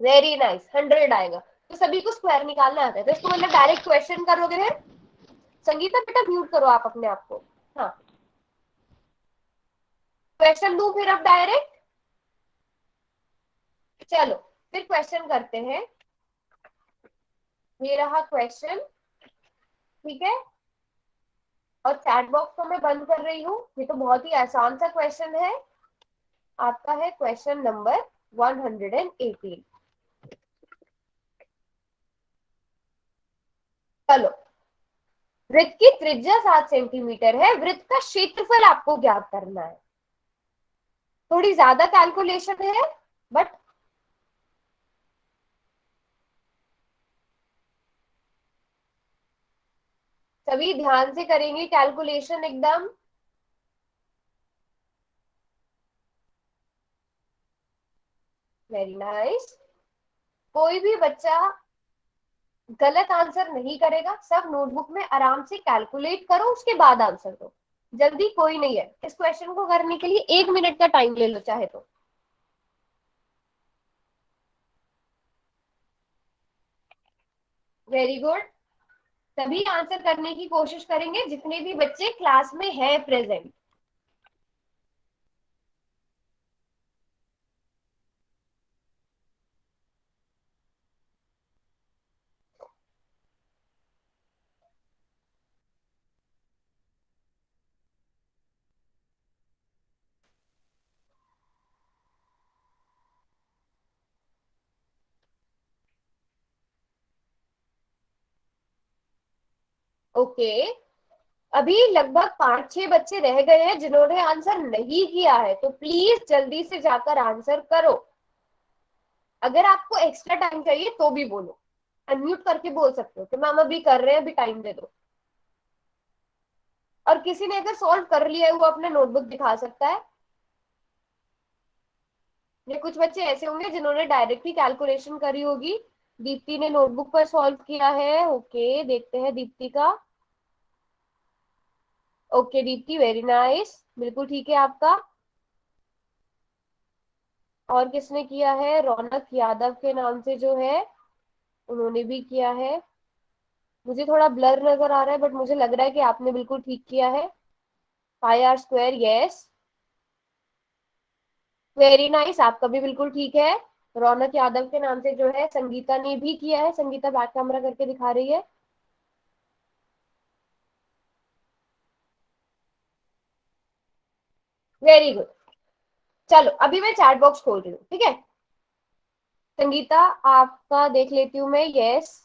वेरी नाइस, 100 आएगा। तो सभी को स्क्वायर निकालना आता है, तो इसको मतलब डायरेक्ट क्वेश्चन करोगे फिर। संगीता बेटा म्यूट करो आप अपने आप को। हाँ, क्वेश्चन दू फिर अब डायरेक्ट? चलो फिर क्वेश्चन करते हैं। ये रहा क्वेश्चन, ठीक है। और चैट बॉक्स को मैं बंद कर रही हूँ, ये तो बहुत ही आसान सा क्वेश्चन है। आपका है क्वेश्चन नंबर 118। चलो, वृत्त की त्रिज्या 7 सेंटीमीटर है, वृत्त का क्षेत्रफल आपको ज्ञात करना है। थोड़ी ज्यादा कैलकुलेशन है, बट सभी ध्यान से करेंगे कैलकुलेशन एकदम। Very nice. कोई भी बच्चा गलत आंसर नहीं करेगा, सब नोटबुक में आराम से कैलकुलेट करो, उसके बाद आंसर दो। जल्दी कोई नहीं है। इस क्वेश्चन को करने के लिए 1 मिनट का टाइम ले लो चाहे तो। Very good. सभी आंसर करने की कोशिश करेंगे जितने भी बच्चे क्लास में हैं प्रेजेंट। ओके, अभी लगभग 5-6 बच्चे रह गए हैं जिन्होंने आंसर नहीं किया है, तो प्लीज जल्दी से जाकर आंसर करो। अगर आपको एक्स्ट्रा टाइम चाहिए तो भी बोलो, अनम्यूट करके बोल सकते हो कि मैम अभी कर रहे हैं, अभी टाइम दे दो। और किसी ने अगर सॉल्व कर लिया है वो अपना नोटबुक दिखा सकता है। ये कुछ बच्चे ऐसे होंगे जिन्होंने डायरेक्टली कैलकुलेशन करी होगी। दीप्ति ने नोटबुक पर सॉल्व किया है। ओके, देखते हैं दीप्ति का। ओके दीप्ति, वेरी नाइस, बिल्कुल ठीक है आपका। और किसने किया है? रौनक यादव के नाम से जो है, उन्होंने भी किया है। मुझे थोड़ा ब्लर नजर आ रहा है बट मुझे लग रहा है कि आपने बिल्कुल ठीक किया है। Pi are square, yes, very nice, आपका भी बिल्कुल ठीक है। रौनक यादव के नाम से जो है संगीता ने भी किया है। संगीता बैक कैमरा करके दिखा रही है। Very good. चलो अभी मैं चैट बॉक्स खोल रही हूँ, ठीक है। संगीता आपका देख लेती हूँ मैं, yes.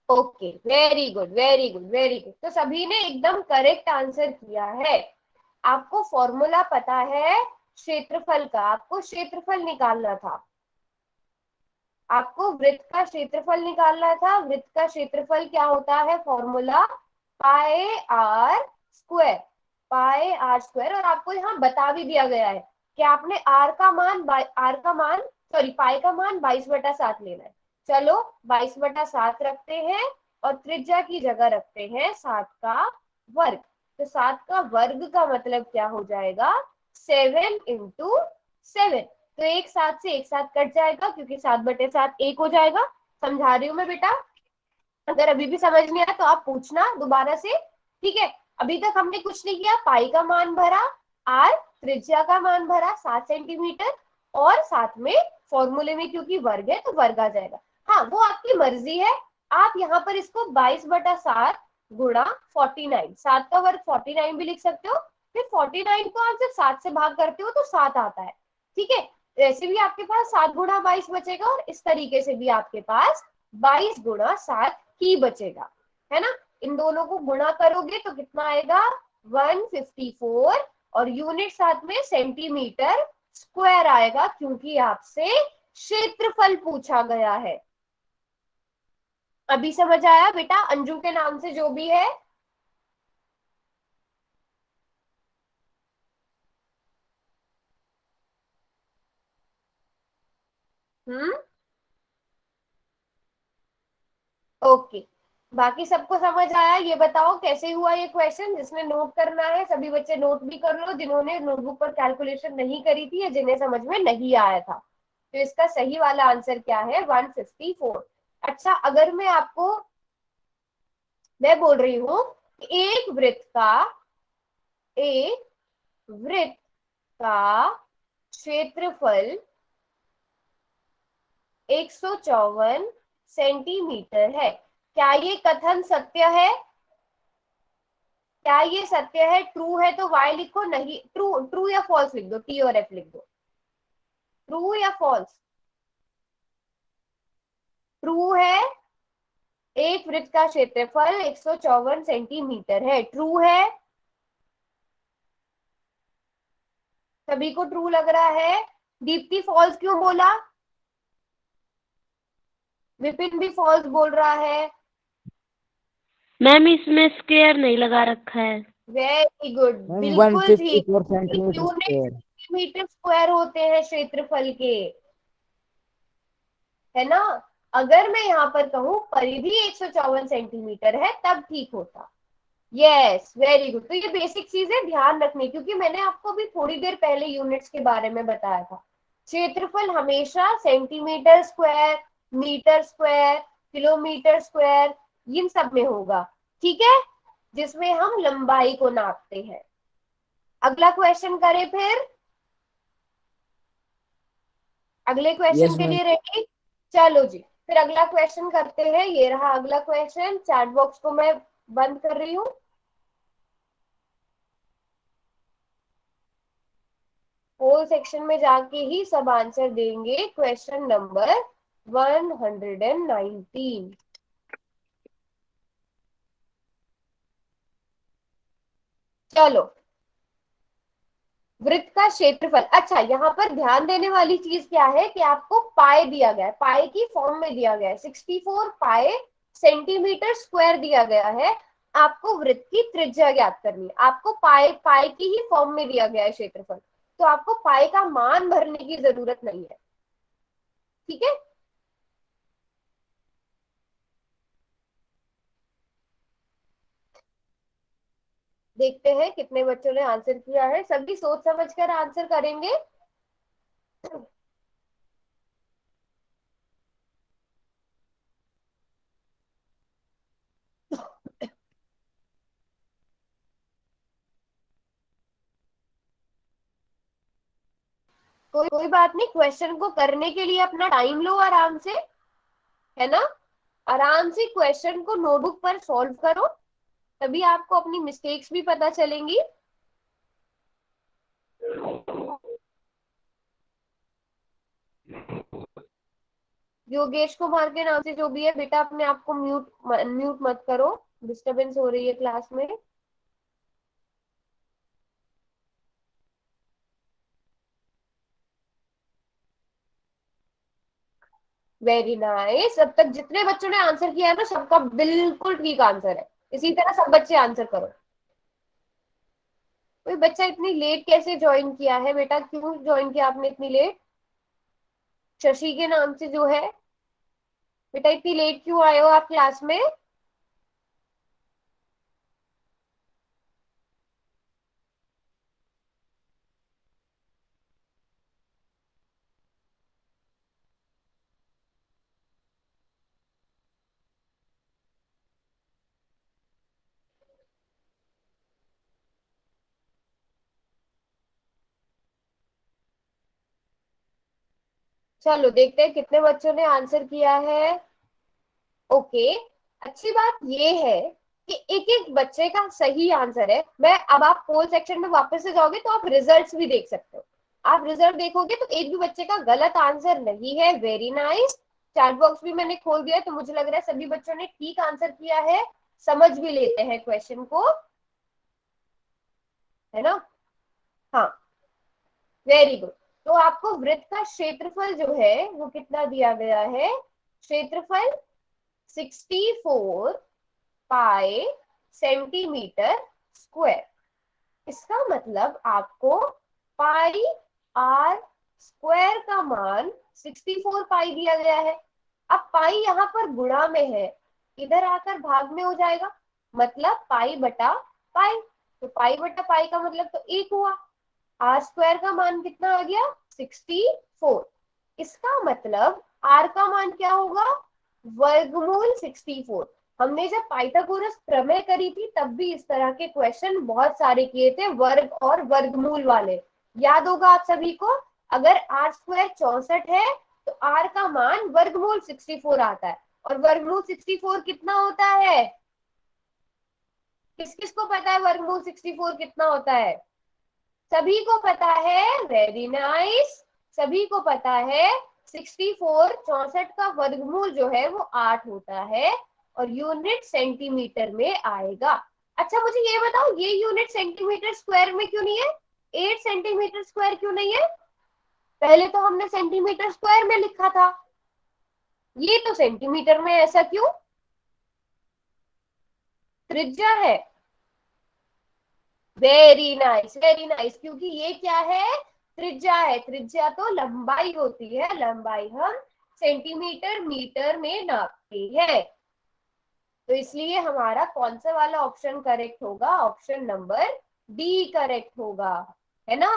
Okay, very good very good very good, तो सभी ने एकदम करेक्ट आंसर किया है। आपको फॉर्मूला पता है क्षेत्रफल का, आपको क्षेत्रफल निकालना था। आपको वृत्त का क्षेत्रफल निकालना था। वृत्त का क्षेत्रफल क्या होता है? Formula pi are square, pi are square. और आपको यहाँ बता भी दिया गया है कि आपने आर का मान सॉरी पाई का मान 22/7 लेना है। चलो 22/7 रखते हैं और त्रिज्या की जगह रखते हैं 7 का वर्ग। तो 7 का वर्ग का मतलब क्या हो जाएगा? 7 × 7। तो एक 7 से एक 7 कट जाएगा क्योंकि 7/7 1 हो जाएगा। समझा रही हूँ मैं बेटा। अगर अभी भी समझ नहीं आया तो आप पूछना दोबारा से, ठीक है। अभी तक हमने कुछ नहीं किया, पाई का मान भरा, आर त्रिज्या का मान भरा 7 सेंटीमीटर, और साथ में फॉर्मूले में क्योंकि वर्ग है तो वर्ग आ जाएगा। हाँ, वो आपकी मर्जी है। आप यहाँ पर इसको 22/7 गुणा 49, 7 का वर्ग 49 भी लिख सकते हो। फिर 49 को आप जब 7 से भाग करते हो तो 7 आता है, ठीक है। ऐसे भी आपके पास 7 × 22 बचेगा, और इस तरीके से भी आपके पास 22 × 7 ही बचेगा, है ना। इन दोनों को गुणा करोगे तो कितना आएगा? 154, और यूनिट साथ में सेंटीमीटर स्क्वायर आएगा क्योंकि आपसे क्षेत्रफल पूछा गया है। अभी समझ आया बेटा? अंजू के नाम से जो भी है। हम्म, ओके, बाकी सबको समझ आया? ये बताओ कैसे हुआ ये क्वेश्चन। जिसने नोट करना है सभी बच्चे नोट भी कर लो, जिन्होंने नोटबुक पर कैलकुलेशन नहीं करी थी या जिन्हें समझ में नहीं आया था। तो इसका सही वाला आंसर क्या है? 154। अच्छा, अगर मैं बोल रही हूँ एक वृत्त का क्षेत्रफल 154 सेंटीमीटर है, क्या ये कथन सत्य है? क्या ये सत्य है? ट्रू है तो वाई लिखो, नहीं ट्रू, ट्रू या फॉल्स लिख दो, टी और एफ लिख दो। ट्रू या फॉल्स? ट्रू है, एक वृत्त का क्षेत्रफल 154 सेंटीमीटर है, ट्रू है। सभी को ट्रू लग रहा है। दीप्ति फॉल्स क्यों बोला? विपिन भी फॉल्स बोल रहा है। मैम इसमें स्क्वायर नहीं लगा रखा है। वेरी गुड, मैम बिल्कुल ठीक। 154 centimetre unit square. Centimetre square होते हैं क्षेत्रफल के, है ना। अगर मैं यहाँ पर कहूँ परिधि 154 सेंटीमीटर है तब ठीक होता। Yes, very good. तो ये बेसिक चीजें ध्यान रखनी, क्योंकि मैंने आपको अभी थोड़ी देर पहले यूनिट्स के बारे में बताया था। क्षेत्रफल हमेशा centimetre square, metre square, kilometre square, इन सब में होगा, ठीक है, जिसमें हम लंबाई को नापते हैं। अगला क्वेश्चन करें फिर? अगले क्वेश्चन यस के मैम। लिए रेडी? चलो जी, फिर अगला क्वेश्चन करते हैं। ये रहा अगला क्वेश्चन। चैट बॉक्स को मैं बंद कर रही हूँ। पोल सेक्शन में जाके ही सब आंसर देंगे क्वेश्चन नंबर 119। चलो, वृत्त का क्षेत्रफल। अच्छा, यहाँ पर ध्यान देने वाली चीज क्या है कि आपको पाई दिया गया है, पाई की फॉर्म में दिया गया है, 64 पाई सेंटीमीटर स्क्वायर दिया गया है। आपको वृत्त की त्रिज्या ज्ञात करनी है, आपको पाई पाई की ही फॉर्म में दिया गया है क्षेत्रफल, तो आपको पाई का मान भरने की जरूरत नहीं है। ठीक है, देखते हैं कितने बच्चों ने आंसर किया है। सभी सोच समझ कर आंसर करेंगे। कोई बात नहीं, क्वेश्चन को करने के लिए अपना टाइम लो आराम से, है ना। आराम से क्वेश्चन को नोटबुक पर सॉल्व करो, तभी आपको अपनी मिस्टेक्स भी पता चलेंगी। योगेश कुमार के नाम से जो भी है बेटा, अपने आप को म्यूट म्यूट मत करो, डिस्टरबेंस हो रही है क्लास में। Very nice. अब तक जितने बच्चों ने आंसर किया है ना, सबका बिल्कुल ठीक आंसर है। इसी तरह सब बच्चे आंसर करो। कोई बच्चा इतनी लेट कैसे ज्वाइन किया है बेटा, क्यों ज्वाइन किया आपने इतनी लेट? शशि के नाम से जो है बेटा, इतनी लेट क्यों आए हो आप क्लास में? चलो देखते हैं कितने बच्चों ने आंसर किया है। ओके, अच्छी बात ये है कि एक एक बच्चे का सही आंसर है। मैं अब, आप पोल सेक्शन में वापस से जाओगे तो आप रिजल्ट्स भी देख सकते हो। आप रिजल्ट देखोगे तो एक भी बच्चे का गलत आंसर नहीं है। Very nice. चैट बॉक्स भी मैंने खोल दिया है, तो मुझे लग रहा है सभी बच्चों ने ठीक आंसर किया है। समझ भी लेते हैं क्वेश्चन को, है ना। हाँ, वेरी गुड। तो आपको वृत्त का क्षेत्रफल जो है वो कितना दिया गया है? क्षेत्रफल 64 पाई सेंटीमीटर स्क्वायर। इसका मतलब आपको पाई आर स्क्वायर का मान 64 पाई दिया गया है। अब पाई यहाँ पर गुणा में है, इधर आकर भाग में हो जाएगा, मतलब पाई बटा पाई। तो पाई बटा पाई का मतलब तो एक हुआ। आर स्क्वायर का मान कितना आ गया? 64। इसका मतलब आर का मान क्या होगा? वर्गमूल 64। हमने जब पाइथागोरस प्रमेय करी थी तब भी इस तरह के क्वेश्चन बहुत सारे किए थे, वर्ग और वर्गमूल वाले। याद होगा आप सभी को। अगर आर स्क्वायर 64 है तो आर का मान वर्गमूल 64 आता है। और वर्गमूल 64 कितना होता है? किस किस को पता है वर्गमूल 64 कितना होता है? सभी को पता है। वेरी नाइस, सभी को पता है। 64 64 का वर्गमूल जो है वो 8 होता है और यूनिट सेंटीमीटर में आएगा। अच्छा, मुझे ये बताओ, ये यूनिट सेंटीमीटर स्क्वायर में क्यों नहीं है? 8 सेंटीमीटर स्क्वायर क्यों नहीं है? पहले तो हमने सेंटीमीटर स्क्वायर में लिखा था, ये तो सेंटीमीटर में, ऐसा क्यों? त्रिज्या है। Very nice, very nice. क्योंकि ये क्या है? त्रिज्या है। त्रिज्या तो लंबाई होती है, लंबाई हम सेंटीमीटर मीटर में नापते हैं। तो इसलिए हमारा कौन सा वाला ऑप्शन करेक्ट होगा? ऑप्शन नंबर डी करेक्ट होगा, है ना।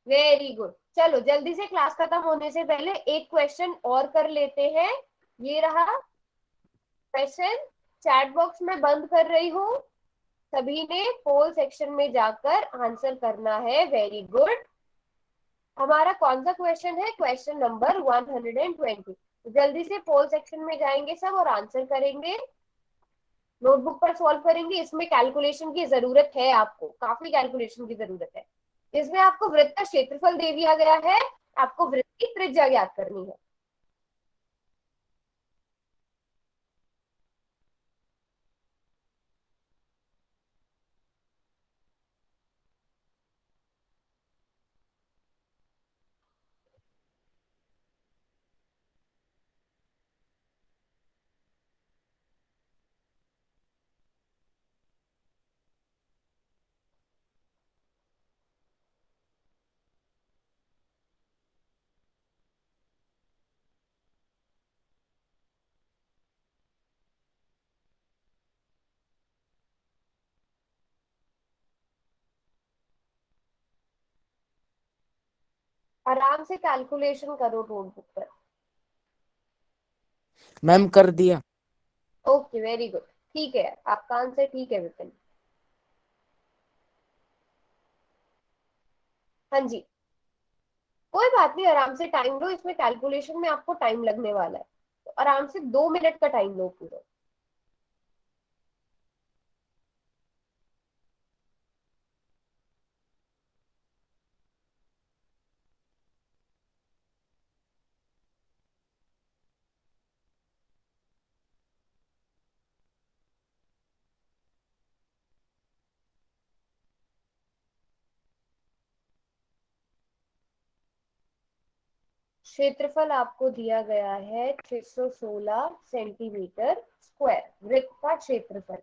Very good. चलो जल्दी से, क्लास खत्म होने से पहले एक क्वेश्चन और कर लेते हैं। ये रहा क्वेश्चन, चैट बॉक्स में बंद कर रही हूँ। सभी ने पोल सेक्शन में जाकर आंसर करना है। Very good. हमारा कौन सा क्वेश्चन है? Question number 120। जल्दी से पोल सेक्शन में जाएंगे सब और आंसर करेंगे, नोटबुक पर सॉल्व करेंगे। इसमें कैलकुलेशन की जरूरत है, आपको काफी कैलकुलेशन की जरूरत है। इसमें आपको वृत्त का क्षेत्रफल दे दिया गया है, आपको वृत्त की त्रिज्या ज्ञात करनी है। आराम से कैलकुलेशन करो नोटबुक पर। मैम कर दिया। ओके वेरी गुड, ठीक है, आपका आंसर ठीक है विपिन। हाँ जी, कोई बात नहीं, आराम से टाइम लो, इसमें कैलकुलेशन में आपको टाइम लगने वाला है, तो आराम से 2 मिनट का टाइम लो पूरा। क्षेत्रफल आपको दिया गया है 616 सेंटीमीटर स्क्वायर, वृत्त का क्षेत्रफल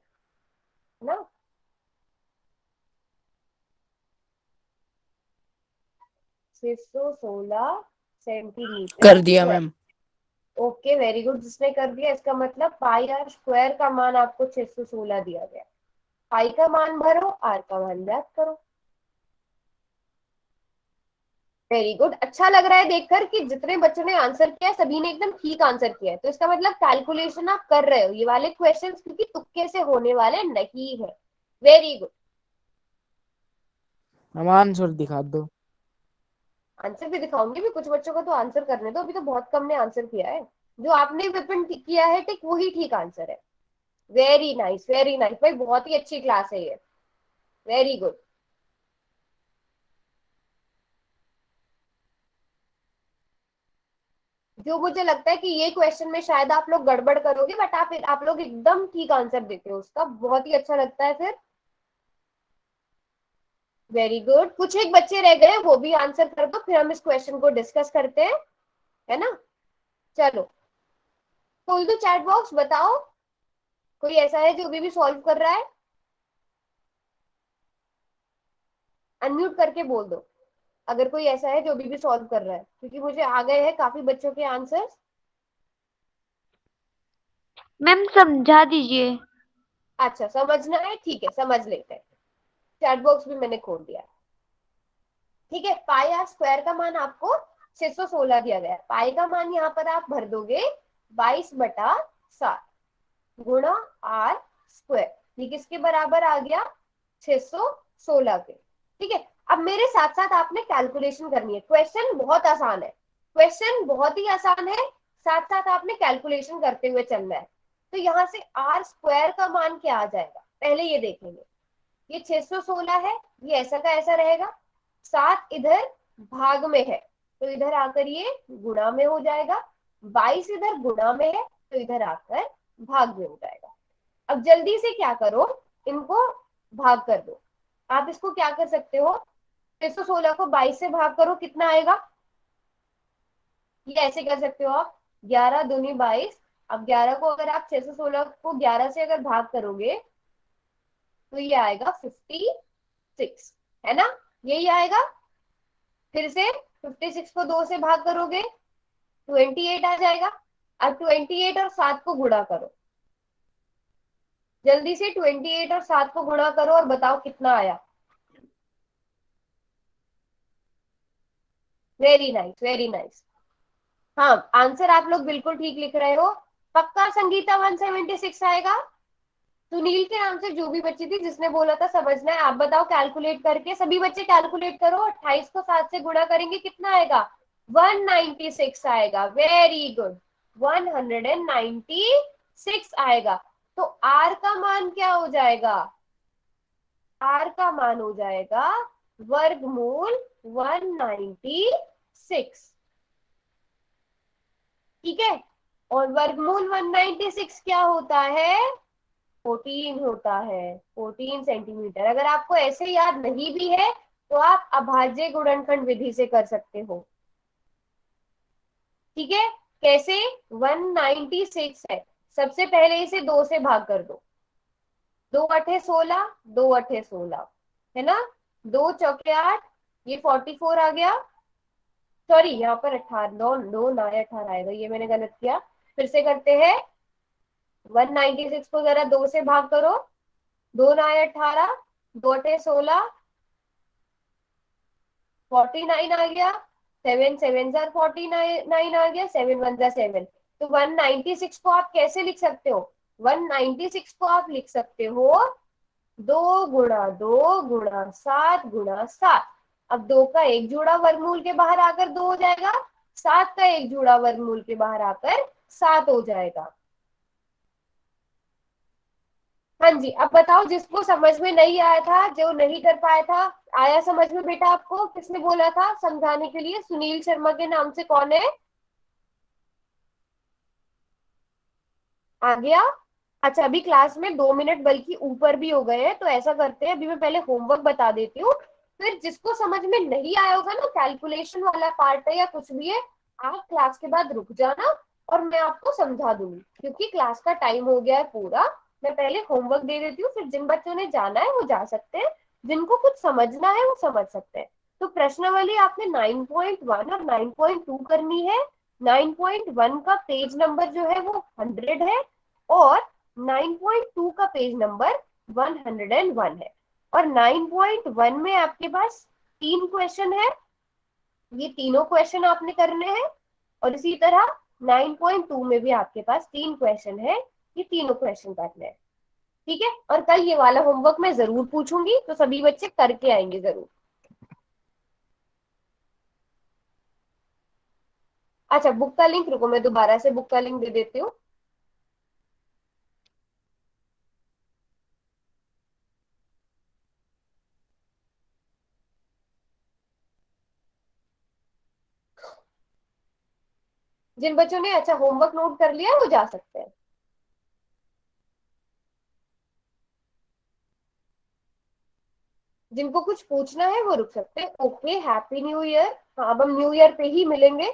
ना। 616 सेंटीमीटर कर दिया square. Ma'am. Okay very good, जिसने कर दिया इसका मतलब पाई आर स्क्वायर का मान आपको 616 दिया गया। पाई का मान भरो, आर का मान ज्ञात करो। वेरी गुड, अच्छा लग रहा है देखकर कि जितने बच्चों ने आंसर किया है सभी ने एकदम ठीक आंसर किया है, तो इसका मतलब कैलकुलेशन आप कर रहे हो। ये वाले क्वेश्चंस क्योंकि तुक्के से होने वाले नहीं है। Very good. हम आंसर दिखा दो। आंसर भी दिखाऊंगी भी, कुछ बच्चों को तो आंसर करने दो, अभी तो बहुत कम ने आंसर किया है। जो आपने विपिन किया है ठीक वही ठीक आंसर है। वेरी नाइस वेरी नाइस भाई, बहुत ही अच्छी क्लास है ये। Very good. जो मुझे लगता है कि ये क्वेश्चन में शायद आप लोग गड़बड़ करोगे, बट आप लोग एकदम ठीक आंसर देते हो उसका, बहुत ही अच्छा लगता है फिर। वेरी गुड, कुछ एक बच्चे रह गए, वो भी आंसर कर दो, फिर हम इस क्वेश्चन को डिस्कस करते हैं, है ना। चलो खोल दो चैट बॉक्स, बताओ कोई ऐसा है जो अभी भी सॉल्व कर रहा है, अनम्यूट करके बोल दो अगर कोई ऐसा है जो अभी भी सॉल्व कर रहा है, क्योंकि मुझे आ गए हैं काफी बच्चों के आंसर्स। मैम समझा दीजिए। अच्छा समझना है, ठीक है समझ लेते हैं। चैट बॉक्स भी मैंने खोल दिया। ठीक है, पाई आर स्क्वायर का मान आपको 616 दिया गया है। पाई का मान यहाँ पर आप भर दोगे 22/7 गुणा आर स्क्वायर, ये किसके बराबर आ गया, 616 के। ठीक है, अब मेरे साथ साथ आपने कैलकुलेशन करनी है। क्वेश्चन बहुत आसान है, क्वेश्चन बहुत ही आसान है, साथ साथ आपने कैलकुलेशन करते हुए चलना है। तो यहाँ से आर स्क्वायर का मान क्या आ जाएगा पहले ये देखेंगे। ये 616 है, ये ऐसा का ऐसा रहेगा, 7 इधर भाग में है तो इधर आकर ये गुणा में हो जाएगा, 22 इधर गुणा में है तो इधर आकर भाग में हो जाएगा। अब जल्दी से क्या करो, इनको भाग कर दो। आप इसको क्या कर सकते हो, 616 को 22 से भाग करो, कितना आएगा, ये ऐसे कर सकते हो आप, 11 दूनी 22। अब 11 को अगर आप 616 को 11 से अगर भाग करोगे तो ये आएगा 56, है ना, यही आएगा। फिर से 56 को 2 से भाग करोगे 28 आ जाएगा। अब 28 और 7 को गुणा करो, जल्दी से 28 और 7 को गुणा करो और बताओ कितना आया। Very nice very nice. हाँ आंसर आप लोग बिल्कुल ठीक लिख रहे हो, पक्का संगीता 176 आएगा। सुनील के नाम से जो भी बच्ची थी जिसने बोला था समझना है, आप बताओ कैलकुलेट करके, सभी बच्चे कैलकुलेट करो, 28 को 7 से गुणा करेंगे कितना आएगा, 196 आएगा। वेरी गुड, 196 आएगा। तो आर का मान क्या हो जाएगा, आर का मान हो जाएगा वर्गमूल 196, ठीक है। और वर्गमूल 196 क्या होता है? 14 होता है, 14 सेंटीमीटर। अगर आपको ऐसे याद नहीं भी है तो आप अभाज्य गुणनखंड विधि से कर सकते हो, ठीक है। कैसे? 196 है, सबसे पहले इसे 2 से भाग कर दो, 2 8 16, 2 8 16, है ना। 2 चौके 8, ये 44 आ गया। सॉरी, यहाँ पर 18, 9 9 9 18 आएगा, ये मैंने गलत किया। फिर से करते हैं, 196 को जरा 2 से भाग करो, 2 9 18, 2 8 16, 49 आ गया। 7 7 जार 49 आ गया, 7 1 जार 7। तो 196 को आप कैसे लिख सकते हो? 196 को आप लिख सकते हो 2 गुणा 2 गुणा 7 गुणा 7। अब 2 का एक जोड़ा वर्गमूल के बाहर आकर 2 हो जाएगा, 7 का एक जोड़ा वर्गमूल के बाहर आकर 7 हो जाएगा। हाँ जी, अब बताओ जिसको समझ में नहीं आया था, जो नहीं कर पाया था, आया समझ में बेटा आपको? किसने बोला था समझाने के लिए? सुनील शर्मा के नाम से कौन है? आ गया? अच्छा, अभी क्लास में 2 मिनट बल्कि ऊपर भी हो गए हैं, तो ऐसा करते हैं, अभी मैं पहले होमवर्क बता देती हूँ, फिर जिसको समझ में नहीं आया होगा ना, कैलकुलेशन वाला पार्ट है या कुछ भी है, आप क्लास के बाद रुक जाना और मैं आपको समझा दूंगी, क्योंकि क्लास का टाइम हो गया है पूरा। मैं पहले होमवर्क दे देती हूँ, फिर जिन बच्चों ने जाना है वो जा सकते हैं, जिनको कुछ समझना है वो समझ सकते हैं। तो प्रश्नावली आपने 9.1 और 9.2 करनी है। 9.1 का पेज नंबर जो है वो 100 है, और 9.2 का पेज नंबर 101 है। और 9.1 में आपके पास 3 क्वेश्चन है, ये तीनों क्वेश्चन आपने करने हैं। और इसी तरह 9.2 में भी आपके पास 3 क्वेश्चन है, ये तीनों क्वेश्चन करने हैं, ठीक है। और कल ये वाला होमवर्क मैं जरूर पूछूंगी, तो सभी बच्चे करके आएंगे जरूर। अच्छा, बुक का लिंक, रुको मैं दोबारा से बुक का लिंक दे देती हूँ। जिन बच्चों ने अच्छा होमवर्क नोट कर लिया वो जा सकते हैं। जिनको कुछ पूछना है वो रुक सकते हैं। Okay, happy new year. हाँ, अब हम न्यू ईयर पे ही मिलेंगे।